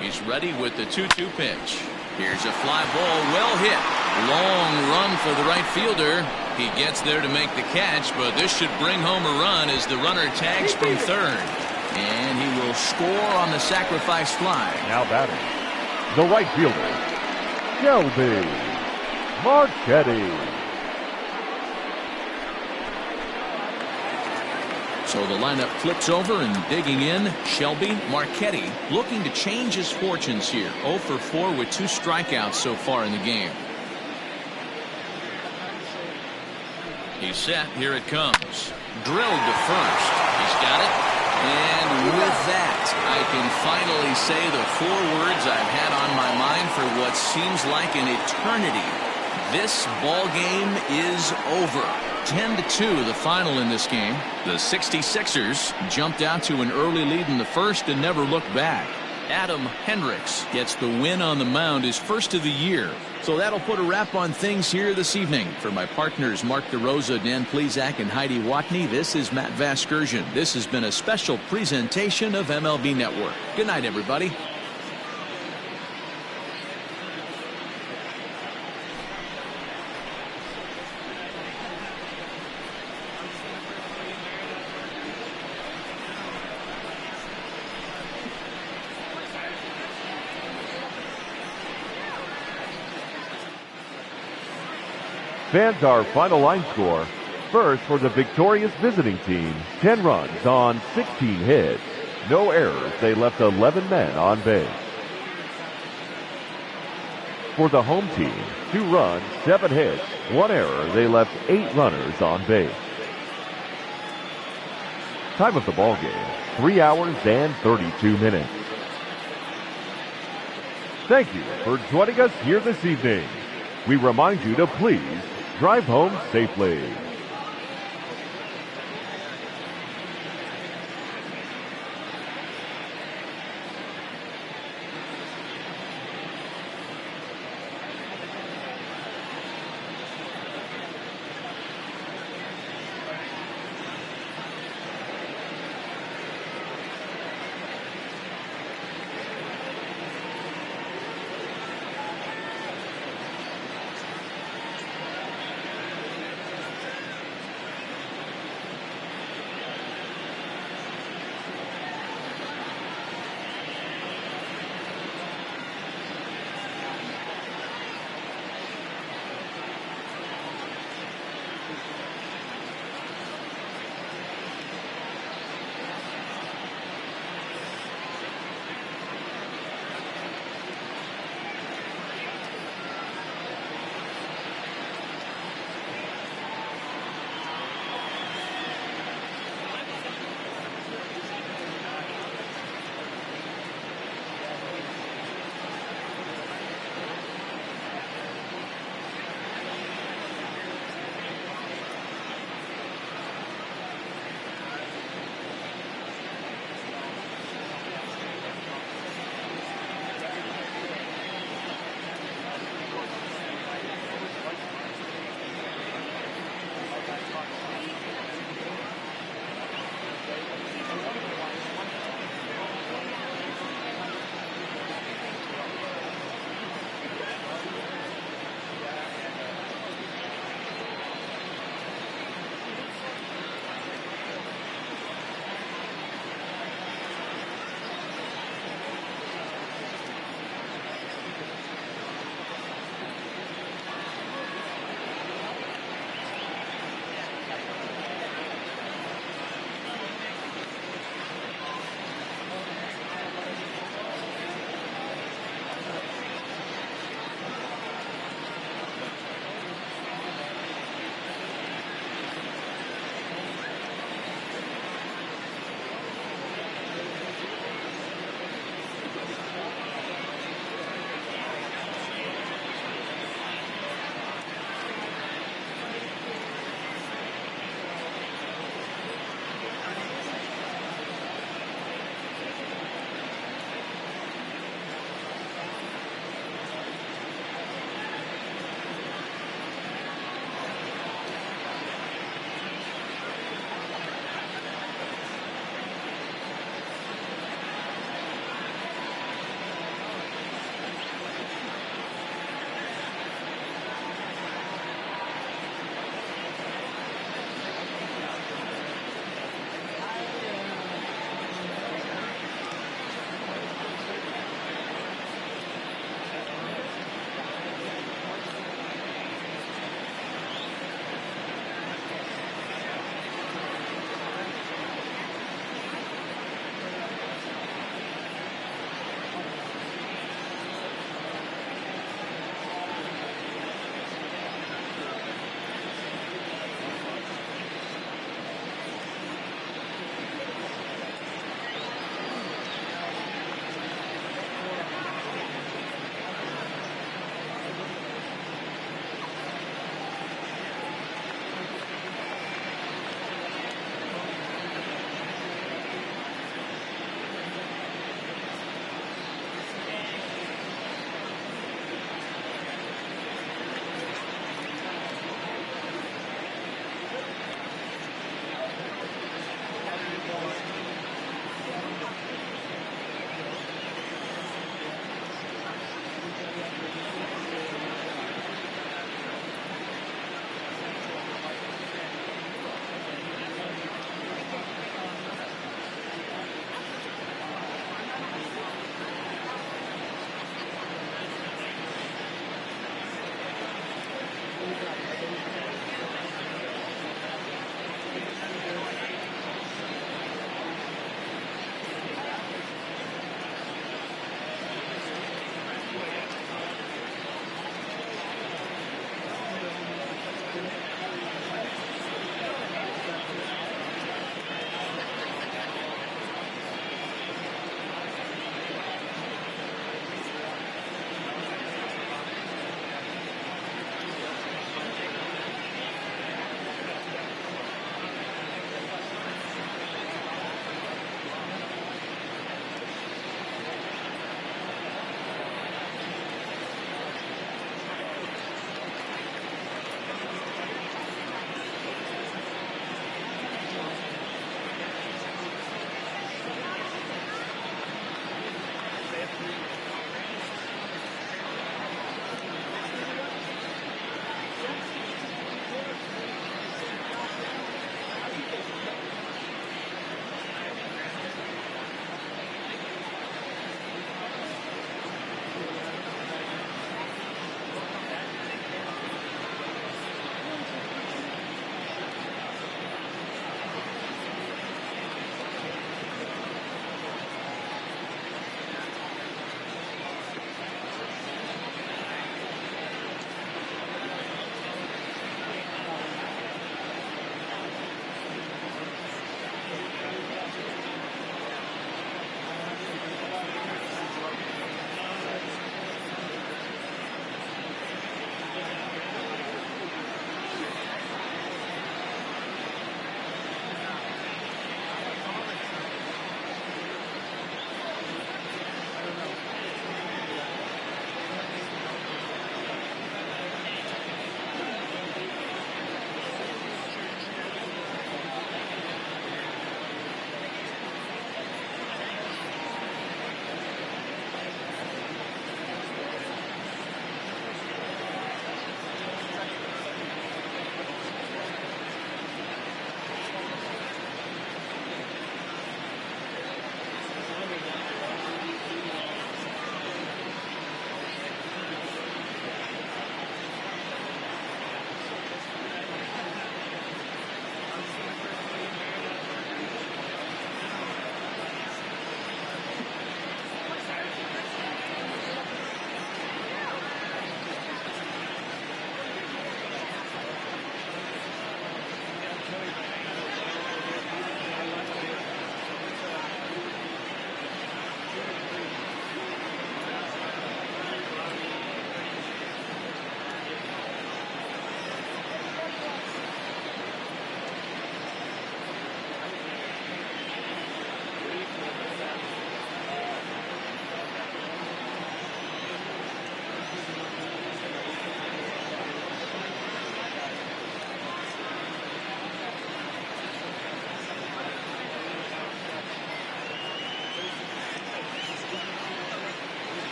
He's ready with the 2-2 pitch. Here's a fly ball, well hit. Long run for the right fielder. He gets there to make the catch, but this should bring home a run as the runner tags from third. And he will score on the sacrifice fly. Now batting, the right fielder, Shelby Marchetti. So the lineup flips over, and digging in, Shelby Marchetti, looking to change his fortunes here. 0 for 4 with 2 strikeouts so far in the game. He's set. Here it comes. Drilled to first. He's got it. And with that, I can finally say the 4 words I've had on my mind for what seems like an eternity. This ball game is over. 10-2 the final in this game. The 66ers jumped out to an early lead in the first and never looked back. Adam Hendricks gets the win on the mound, his first of the year. So that'll put a wrap on things here this evening. For my partners Mark DeRosa, Dan Plesac, and Heidi Watney, this is Matt Vasgersian. This has been a special presentation of MLB Network. Good night, everybody. Fans, our final line score. First, for the victorious visiting team, 10 runs on 16 hits. No errors. They left 11 men on base. For the home team, 2 runs, 7 hits, 1 error. They left 8 runners on base. Time of the ball game, 3 hours and 32 minutes. Thank you for joining us here this evening. We remind you to please drive home safely.